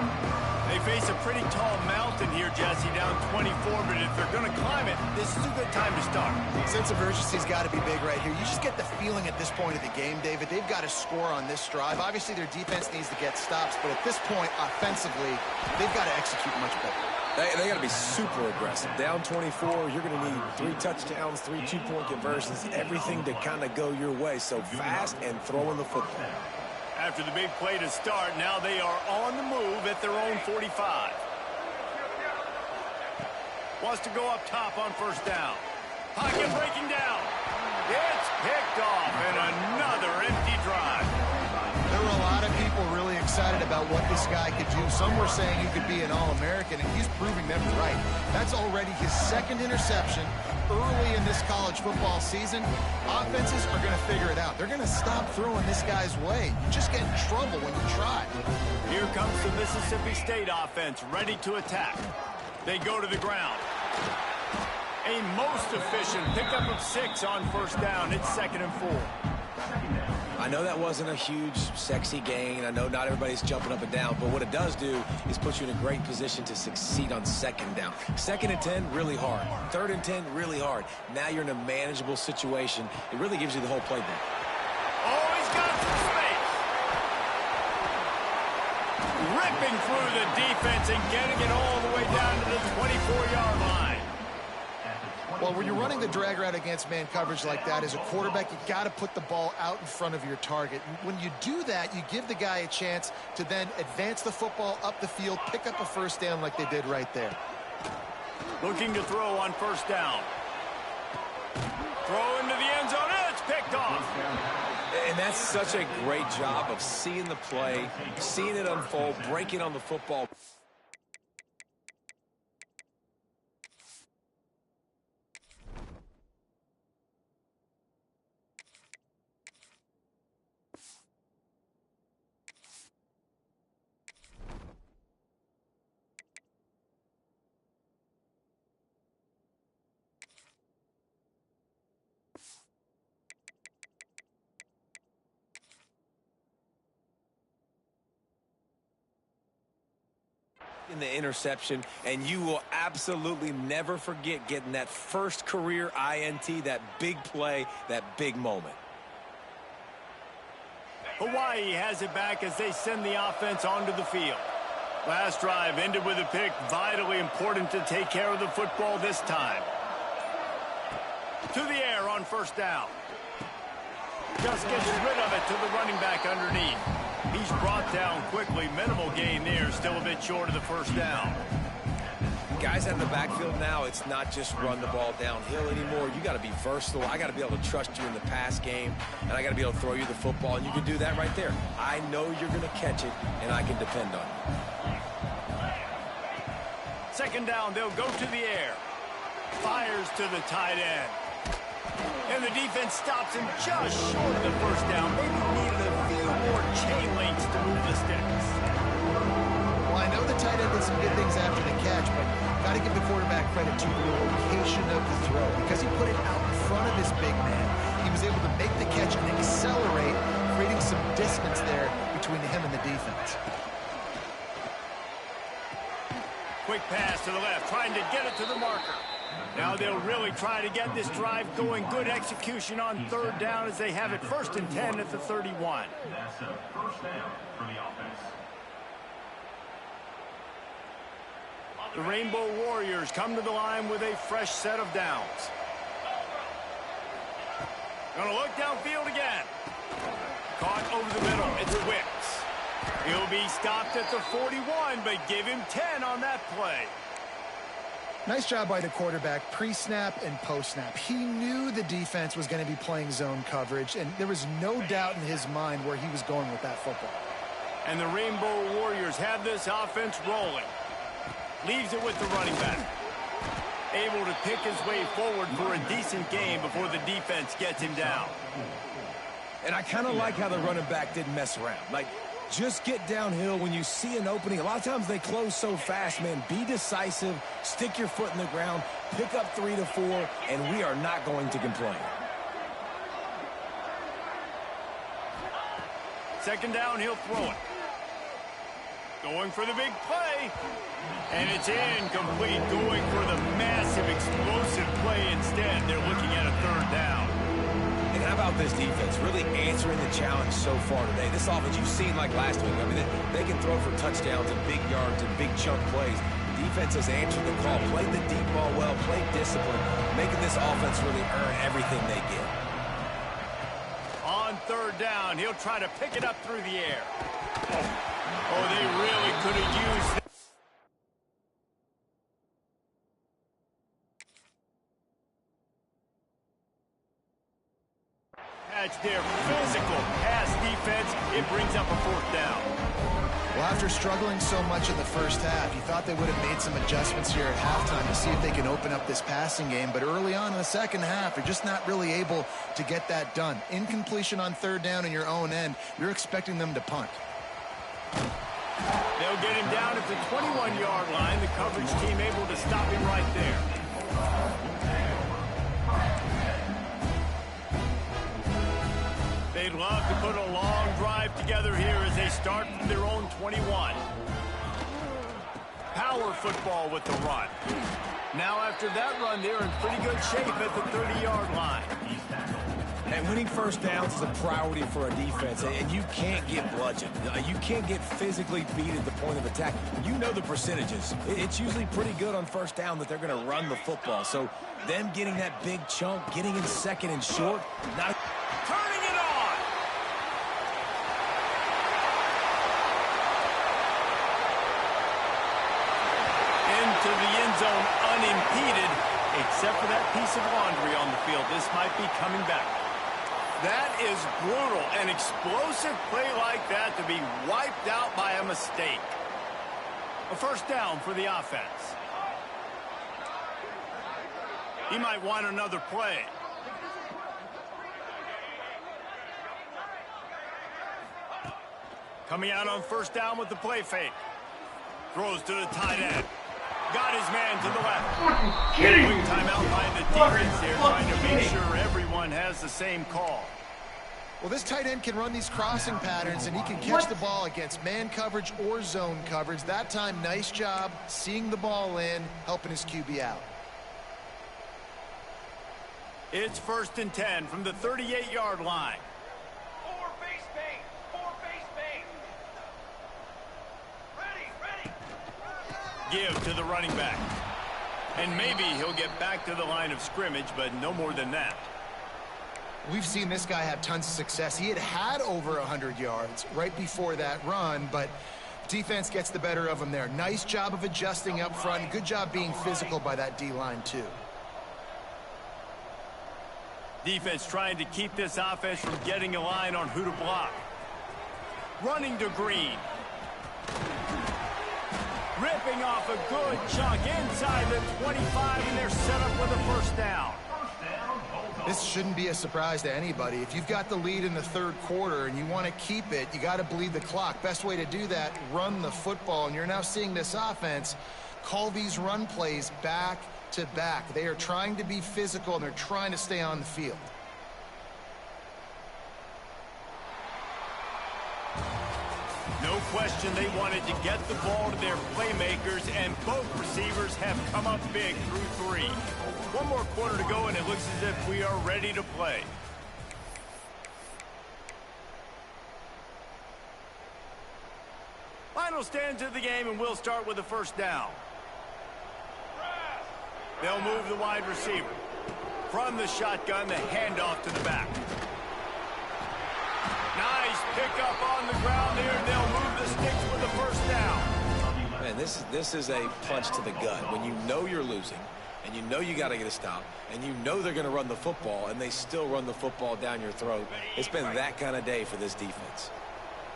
They face a pretty tall mountain here, Jesse, down 24, but if they're going to climb it, this is a good time to start. Sense of urgency's got to be big right here. You just get the feeling at this point of the game, David, they've got to score on this drive. Obviously, their defense needs to get stops, but at this point, offensively, they've got to execute much better. They got to be super aggressive. Down 24, you're going to need 3 touchdowns, 3 two-point conversions, everything to kind of go your way. So fast and throwing the football. After the big play to start, now they are on the move at their own 45. Wants to go up top on 1st down. Pocket breaking down. It's picked off, and another empty drive. There were a lot of people really excited about what this guy could do. Some were saying he could be an All-American, and he's proving them right. That's already his 2nd interception early in this college football season. Offenses are going to figure it out. They're going to stop throwing this guy's way. You just get in trouble when you try. Here comes the Mississippi State offense, ready to attack. They go to the ground. A most efficient pickup of 6 on 1st down. It's 2nd and 4. I know that wasn't a huge, sexy gain. I know not everybody's jumping up and down, but what it does do is put you in a great position to succeed on 2nd down. 2nd and 10, really hard. 3rd and 10, really hard. Now you're in a manageable situation. It really gives you the whole playbook. Oh, he's got some space. Ripping through the defense and getting it all the way down to the 24-yard line. Well, when you're running the drag route against man coverage like that, as a quarterback, you got to put the ball out in front of your target. When you do that, you give the guy a chance to then advance the football up the field, pick up a 1st down like they did right there. Looking to throw on 1st down. Throw into the end zone. It's picked off. And that's such a great job of seeing the play, seeing it unfold, breaking on the football. in the interception, and you will absolutely never forget getting that first career INT, that big play, that big moment. Hawaii has it back as they send the offense onto the field. Last drive ended with a pick. Vitally important to take care of the football this time. To the air on first down. Just gets rid of it to the running back underneath. He's brought down quickly. Minimal gain there. Still a bit short of the first down. Guys out of the backfield now, it's not just run the ball downhill anymore. You got to be versatile. I got to be able to trust you in the pass game, and I got to be able to throw you the football, and you can do that right there. I know you're going to catch it, and I can depend on you. Second down, they'll go to the air. Fires to the tight end. And the defense stops him just short of the first down. Maybe needed a few more chain links to move the sticks. Well, I know the tight end did some good things after the catch, but got to give the quarterback credit to the location of the throw. Because he put it out in front of his big man, he was able to make the catch and accelerate, creating some distance there between him and the defense. Quick pass to the left, trying to get it to the marker. Now they'll really try to get this drive going. Good execution on third down as they have it 1st and 10 at the 31. That's a first down for the offense. The Rainbow Warriors come to the line with a fresh set of downs. Gonna look downfield again. Caught over the middle. It's Wicks. He'll be stopped at the 41, but give him 10 on that play. Nice job by the quarterback, pre-snap and post-snap. He knew the defense was going to be playing zone coverage, and there was no doubt in his mind where he was going with that football. And the Rainbow Warriors have this offense rolling. Leaves it with the running back. Able to pick his way forward for a decent game before the defense gets him down. And I kind of like how the running back didn't mess around. Like, just get downhill when you see an opening. A lot of times they close so fast, man. Be decisive, stick your foot in the ground, pick up 3 to 4, and we are not going to complain. Second down, he'll throw it. Going for the big play. And it's incomplete. Going for the massive, explosive play instead. They're looking at a third down. And how about this defense really answering the challenge so far today? This offense, you've seen like last week. I mean, they can throw for touchdowns and big yards and big chunk plays. The defense has answered the call, played the deep ball well, played discipline, making this offense really earn everything they get. On third down, he'll try to pick it up through the air. Oh, they really could have used that. Their physical pass defense, it brings up a fourth down. Well, after struggling so much in the first half, you thought they would have made some adjustments here at halftime to see if they can open up this passing game. But early on in the second half, they're just not really able to get that done. Incompletion on third down in your own end, you're expecting them to punt. They'll get him down at the 21-yard line. The coverage team able to stop him right there. They'd love to put a long drive together here as they start from their own 21. Power football with the run. Now after that run, they're in pretty good shape at the 30-yard line. And winning first downs is a priority for a defense, and you can't get bludgeoned. You can't get physically beat at the point of attack. You know the percentages. It's usually pretty good on first down that they're going to run the football. So them getting that big chunk, getting in second and short, not turning it on. Into the end zone unimpeded, except for that piece of laundry on the field. This might be coming back. That is brutal. An explosive play like that to be wiped out by a mistake. A first down for the offense. He might want another play. Coming out on first down with the play fake. Throws to the tight end. Got his man to the left. Quick timeout by the defense here, trying to make sure everyone has the same call. Well, this tight end can run these crossing patterns, and he can catch the ball against man coverage or zone coverage. That time, nice job seeing the ball in, helping his QB out. It's 1st and 10 from the 38-yard line. Four base bait. Four base bait. Ready. Give to the running back. And maybe he'll get back to the line of scrimmage, but no more than that. We've seen this guy have tons of success. He had over 100 yards right before that run, but defense gets the better of him there. Nice job of adjusting up front. Good job being physical by that D-line, too. Defense trying to keep this offense from getting a line on who to block. Running to Green. Ripping off a good chunk inside the 25, and they're set up with a first down. This shouldn't be a surprise to anybody. If you've got the lead in the 3rd quarter and you want to keep it, you got to bleed the clock. Best way to do that, run the football. And you're now seeing this offense call these run plays back to back. They are trying to be physical, and they're trying to stay on the field. No question they wanted to get the ball to their playmakers, and both receivers have come up big through 3. One more quarter to go, and it looks as if we are ready to play. Final stands of the game, and we'll start with the first down. They'll move the wide receiver. From the shotgun, the handoff to the back. Nice pickup on the ground there. They'll move the sticks with the first down. Man, this is a punch to the gut. When you know you're losing, and you know you got to get a stop, and you know they're going to run the football, and they still run the football down your throat. It's been that kind of day for this defense.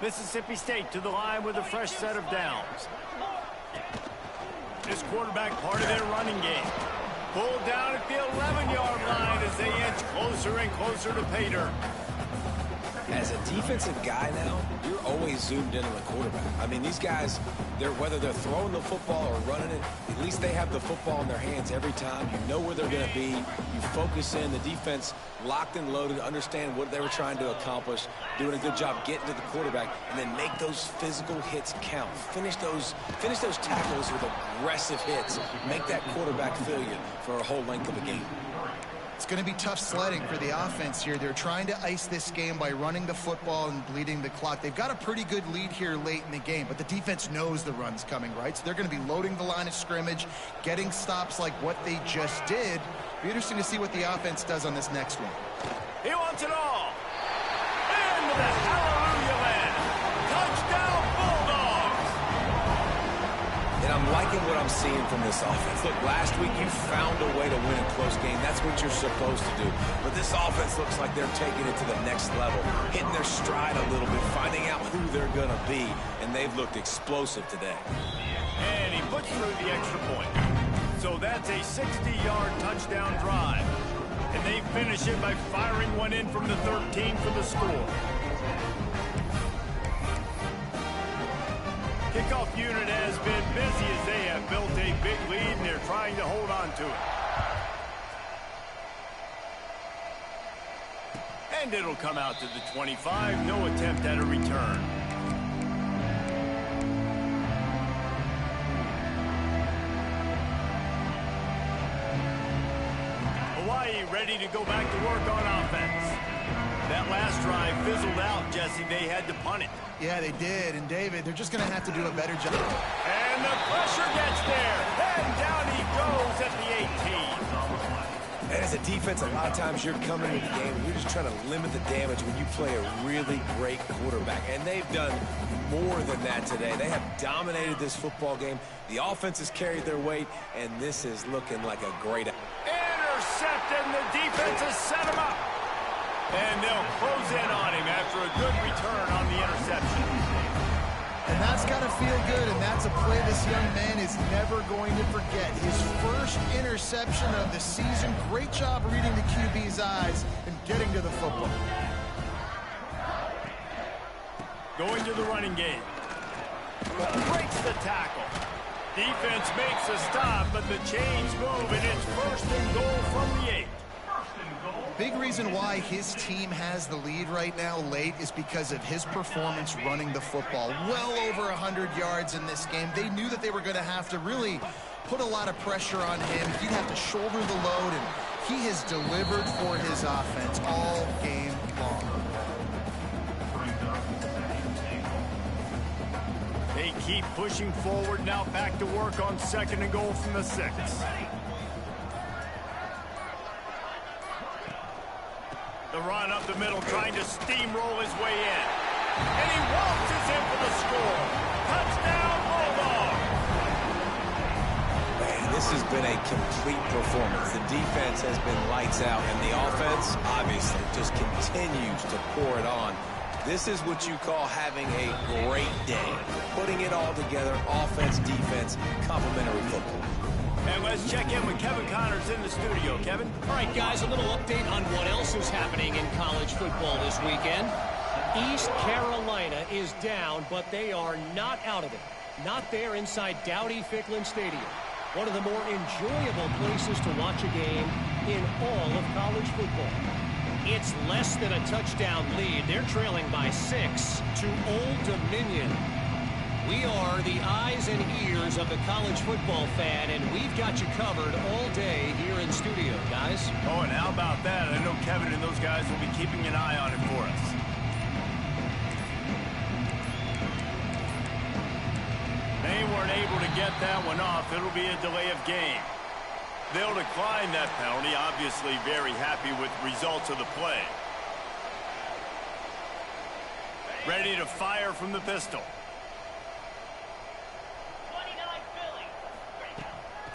Mississippi State to the line with a fresh set of downs. This quarterback part of their running game. Pulled down at the 11-yard line as they inch closer and closer to pay dirt. As a defensive guy now, you're always zoomed in on the quarterback. I mean, these guys, whether they're throwing the football or running it, at least they have the football in their hands every time. You know where they're going to be. You focus in. The defense locked and loaded, understand what they were trying to accomplish, doing a good job getting to the quarterback, and then make those physical hits count. Finish those tackles with aggressive hits. Make that quarterback feel you for a whole length of a game. It's going to be tough sledding for the offense here. They're trying to ice this game by running the football and bleeding the clock. They've got a pretty good lead here late in the game, but the defense knows the run's coming, right? So they're going to be loading the line of scrimmage, getting stops like what they just did. Be interesting to see what the offense does on this next one. He wants it all. Into the hallelujah land. Touchdown Bulldogs. And I'm liking what I'm seeing from this offense. Look, last week you found a way to win a close game. That's what you're supposed to do. But this offense looks like they're taking it to the next level, hitting their stride a little bit, finding out who they're going to be, and they've looked explosive today. And he puts through the extra point. So that's a 60-yard touchdown drive. And they finish it by firing one in from the 13 for the score. Kickoff unit has been busy as they have built a big lead, and they're trying to hold on to it. And it'll come out to the 25. No attempt at a return. Hawaii ready to go back to work on offense. That last drive fizzled out, Jesse. They had to punt it. Yeah, they did. And, David, they're just going to have to do a better job. And the pressure gets there. And down he goes at the 18. And as a defense, a lot of times you're coming into the game and you're just trying to limit the damage when you play a really great quarterback. And they've done more than that today. They have dominated this football game. The offense has carried their weight, and this is looking like a great... Intercepted, and the defense has set him up. And they'll close in on him after a good return on the interception. And that's got to feel good, and that's a play this young man is never going to forget. His first interception of the season. Great job reading the QB's eyes and getting to the football. Going to the running game. Breaks the tackle. Defense makes a stop, but the chains move, and it's 1st and goal from the 8. Big reason why his team has the lead right now late is because of his performance running the football. Well over 100 yards in this game. They knew that they were going to have to really put a lot of pressure on him. He'd have to shoulder the load, and he has delivered for his offense all game long. They keep pushing forward, now back to work on 2nd and goal from the 6. The run up the middle, trying to steamroll his way in. And he waltzes in for the score. Touchdown, Bulldog! Man, this has been a complete performance. The defense has been lights out, and the offense, obviously, just continues to pour it on. This is what you call having a great day. Putting it all together, offense, defense, complementary football. And let's check in with Kevin Connors in the studio. Kevin? All right, guys, a little update on what else is happening in college football this weekend. East Carolina is down, but they are not out of it. Not there inside Dowdy-Ficklin Stadium. One of the more enjoyable places to watch a game in all of college football. It's less than a touchdown lead. They're trailing by 6 to Old Dominion. We are the eyes and ears of the college football fan, and we've got you covered all day here in studio, guys. Oh, and how about that? I know Kevin and those guys will be keeping an eye on it for us. They weren't able to get that one off. It'll be a delay of game. They'll decline that penalty, obviously very happy with the results of the play. Ready to fire from the pistol.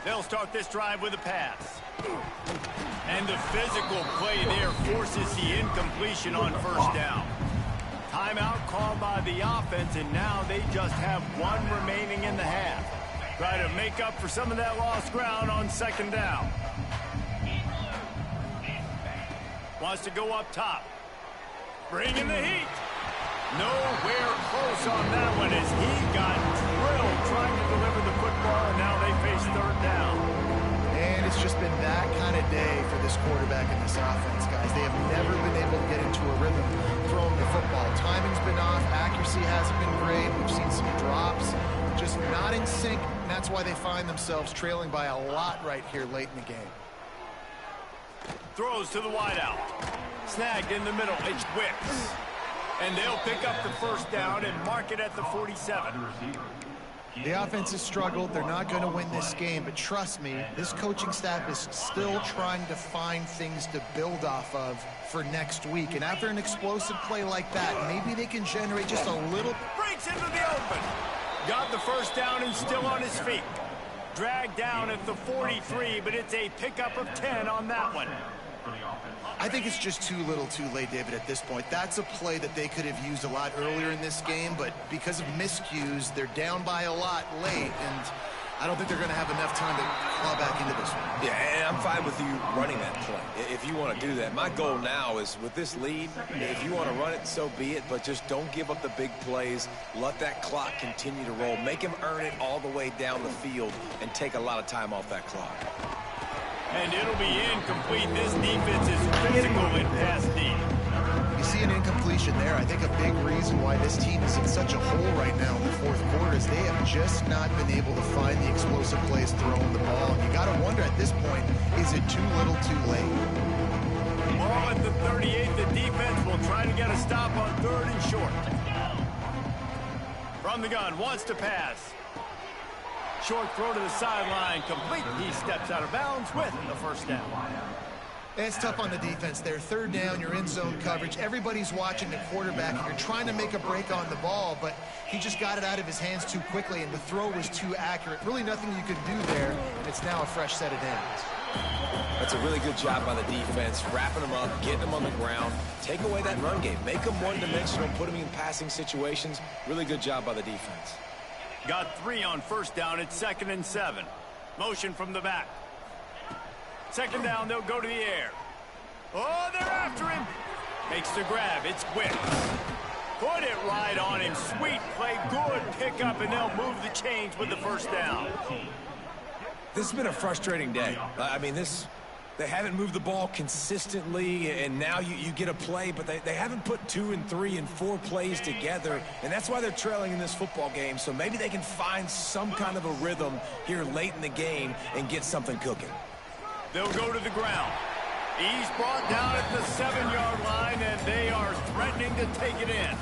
They'll start this drive with a pass. And the physical play there forces the incompletion on 1st down. Timeout called by the offense, and now they just have 1 remaining in the half. Try to make up for some of that lost ground on 2nd down. Wants to go up top. Bringing the heat. Nowhere close on that one as he got drilled trying to deliver the football, and now they face 3rd down. And it's just been that kind of day for this quarterback and this offense, guys. They have never been able to get into a rhythm throwing the football. Timing's been off. Accuracy hasn't been great. We've seen some drops. Just not in sync, and that's why they find themselves trailing by a lot right here late in the game. Throws to the wideout. Snagged in the middle. It's Wicks. And they'll pick up the 1st down and mark it at the 47. The offense has struggled. They're not going to win this game, but trust me, this coaching staff is still trying to find things to build off of for next week. And after an explosive play like that, maybe they can generate just a little. Breaks into the open. Got the 1st down and still on his feet. Dragged down at the 43, but it's a pickup of 10 on that one. I think it's just too little too late, David, at this point. That's a play that they could have used a lot earlier in this game, but because of miscues, they're down by a lot late, and I don't think they're going to have enough time to claw back into this one. Yeah, and I'm fine with you running that play if you want to do that. My goal now is with this lead, if you want to run it, so be it, but just don't give up the big plays. Let that clock continue to roll. Make him earn it all the way down the field and take a lot of time off that clock. And it'll be incomplete. This defense is physical in pass D. You see an incompletion there. I think a big reason why this team is in such a hole right now in the 4th quarter is they have just not been able to find the explosive plays throwing the ball. And you got to wonder at this point, is it too little too late? Ball at the 38. The defense will try to get a stop on 3rd and short. From the gun, wants to pass. Short throw to the sideline, complete. He steps out of bounds with the 1st down. It's tough on the defense there. 3rd down, you're in zone coverage. Everybody's watching the quarterback, and you're trying to make a break on the ball, but he just got it out of his hands too quickly, and the throw was too accurate. Really nothing you could do there, and it's now a fresh set of downs. That's a really good job by the defense, wrapping them up, getting them on the ground, take away that run game, make them one-dimensional, put them in passing situations. Really good job by the defense. Got 3 on 1st down. It's 2nd and 7. Motion from the back. 2nd down, they'll go to the air. Oh, they're after him. Makes the grab. It's Wicks. Put it right on him. Sweet play. Good pickup, and they'll move the chains with the 1st down. This has been a frustrating day. I mean, this They haven't moved the ball consistently, and now you get a play, but they haven't put 2 and 3 and 4 plays together, and that's why they're trailing in this football game. So maybe they can find some kind of a rhythm here late in the game and get something cooking. They'll go to the ground. He's brought down at the 7-yard line, and they are threatening to take it in.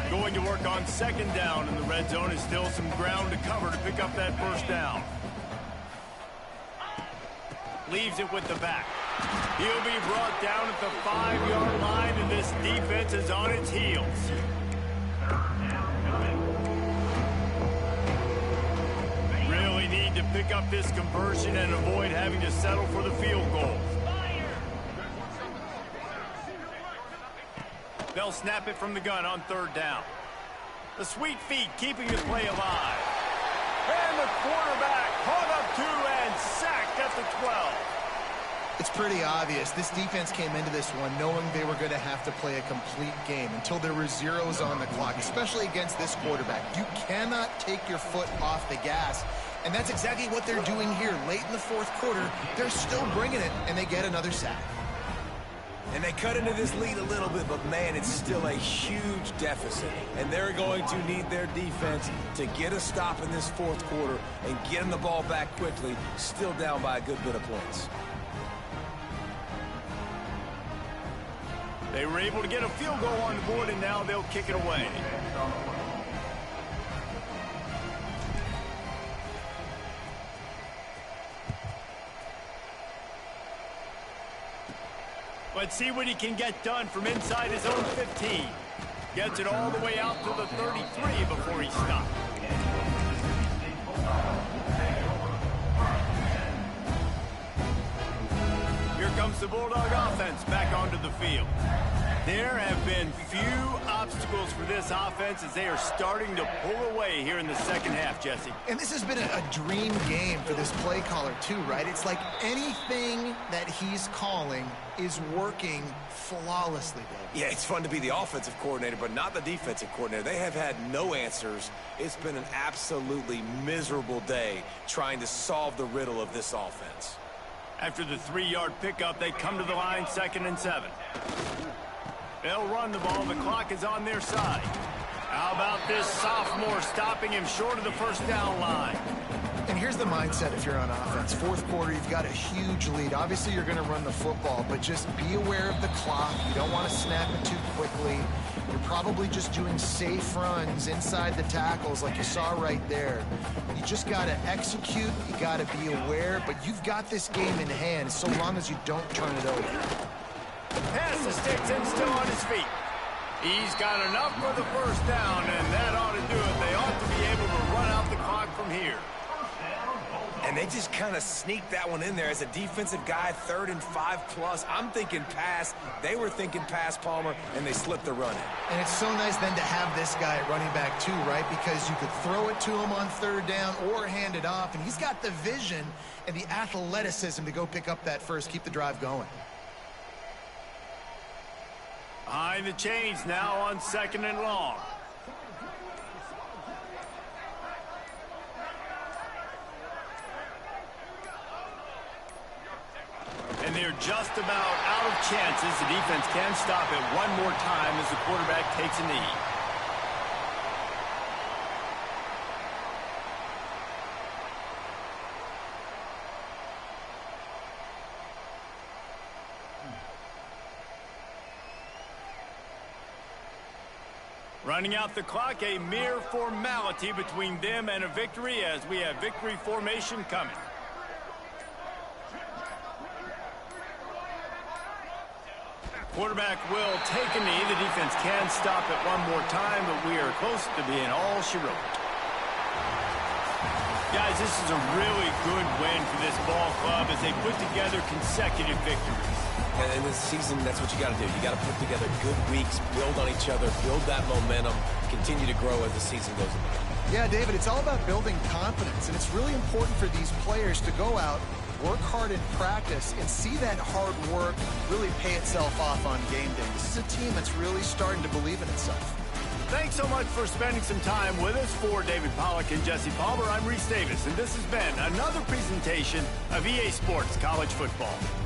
Going to work on 2nd down in the red zone is still some ground to cover to pick up that first down. Leaves it with the back. He'll be brought down at the 5-yard line, and this defense is on its heels. Really need to pick up this conversion and avoid having to settle for the field goal. They'll snap it from the gun on 3rd down. The sweet feet keeping the play alive. And the quarterback caught up to and sacked at the 12. It's pretty obvious. This defense came into this one knowing they were going to have to play a complete game until there were zeros on the clock, especially against this quarterback. You cannot take your foot off the gas, and that's exactly what they're doing here. Late in the 4th quarter, they're still bringing it, and they get another sack. And they cut into this lead a little bit, but, man, it's still a huge deficit. And they're going to need their defense to get a stop in this 4th quarter and get them the ball back quickly, still down by a good bit of points. They were able to get a field goal on the board, and now they'll kick it away. Let's see what he can get done from inside his own 15. Gets it all the way out to the 33 before he stopped. Here comes the Bulldog offense back onto the field. There have been few obstacles for this offense as they are starting to pull away here in the 2nd half, Jesse. And this has been a dream game for this play caller too, right? It's like anything that he's calling is working flawlessly, Dave. Yeah, it's fun to be the offensive coordinator, but not the defensive coordinator. They have had no answers. It's been an absolutely miserable day trying to solve the riddle of this offense. After the 3-yard pickup, they come to the line 2nd and 7. They'll run the ball. The clock is on their side. How about this sophomore stopping him short of the 1st down line? And here's the mindset if you're on offense. 4th quarter, you've got a huge lead. Obviously, you're going to run the football, but just be aware of the clock. You don't want to snap it too quickly. You're probably just doing safe runs inside the tackles like you saw right there. You just got to execute. You got to be aware, but you've got this game in hand so long as you don't turn it over. Pass the sticks and still on his feet. He's got enough for the 1st down, and that ought to do it. They ought to be able to run out the clock from here. And they just kind of sneaked that one in there as a defensive guy, 3rd and 5+. I'm thinking pass. They were thinking pass, Palmer, and they slipped the run in. And it's so nice then to have this guy at running back too, right? Because you could throw it to him on 3rd down or hand it off, and he's got the vision and the athleticism to go pick up that first, keep the drive going. Behind the chains now on 2nd and long. And they're just about out of chances. The defense can stop it one more time as the quarterback takes a knee. Running out the clock, a mere formality between them and a victory as we have victory formation coming. Quarterback will take a knee. The defense can stop it one more time, but we are close to being all she wrote. Guys, this is a really good win for this ball club as they put together consecutive victories. And in this season, that's what you got to do. You got to put together good weeks, build on each other, build that momentum, continue to grow as the season goes on. Yeah, David, it's all about building confidence, and it's really important for these players to go out, work hard in practice, and see that hard work really pay itself off on game day. This is a team that's really starting to believe in itself. Thanks so much for spending some time with us. For David Pollack and Jesse Palmer, I'm Reese Davis, and this has been another presentation of EA Sports College Football.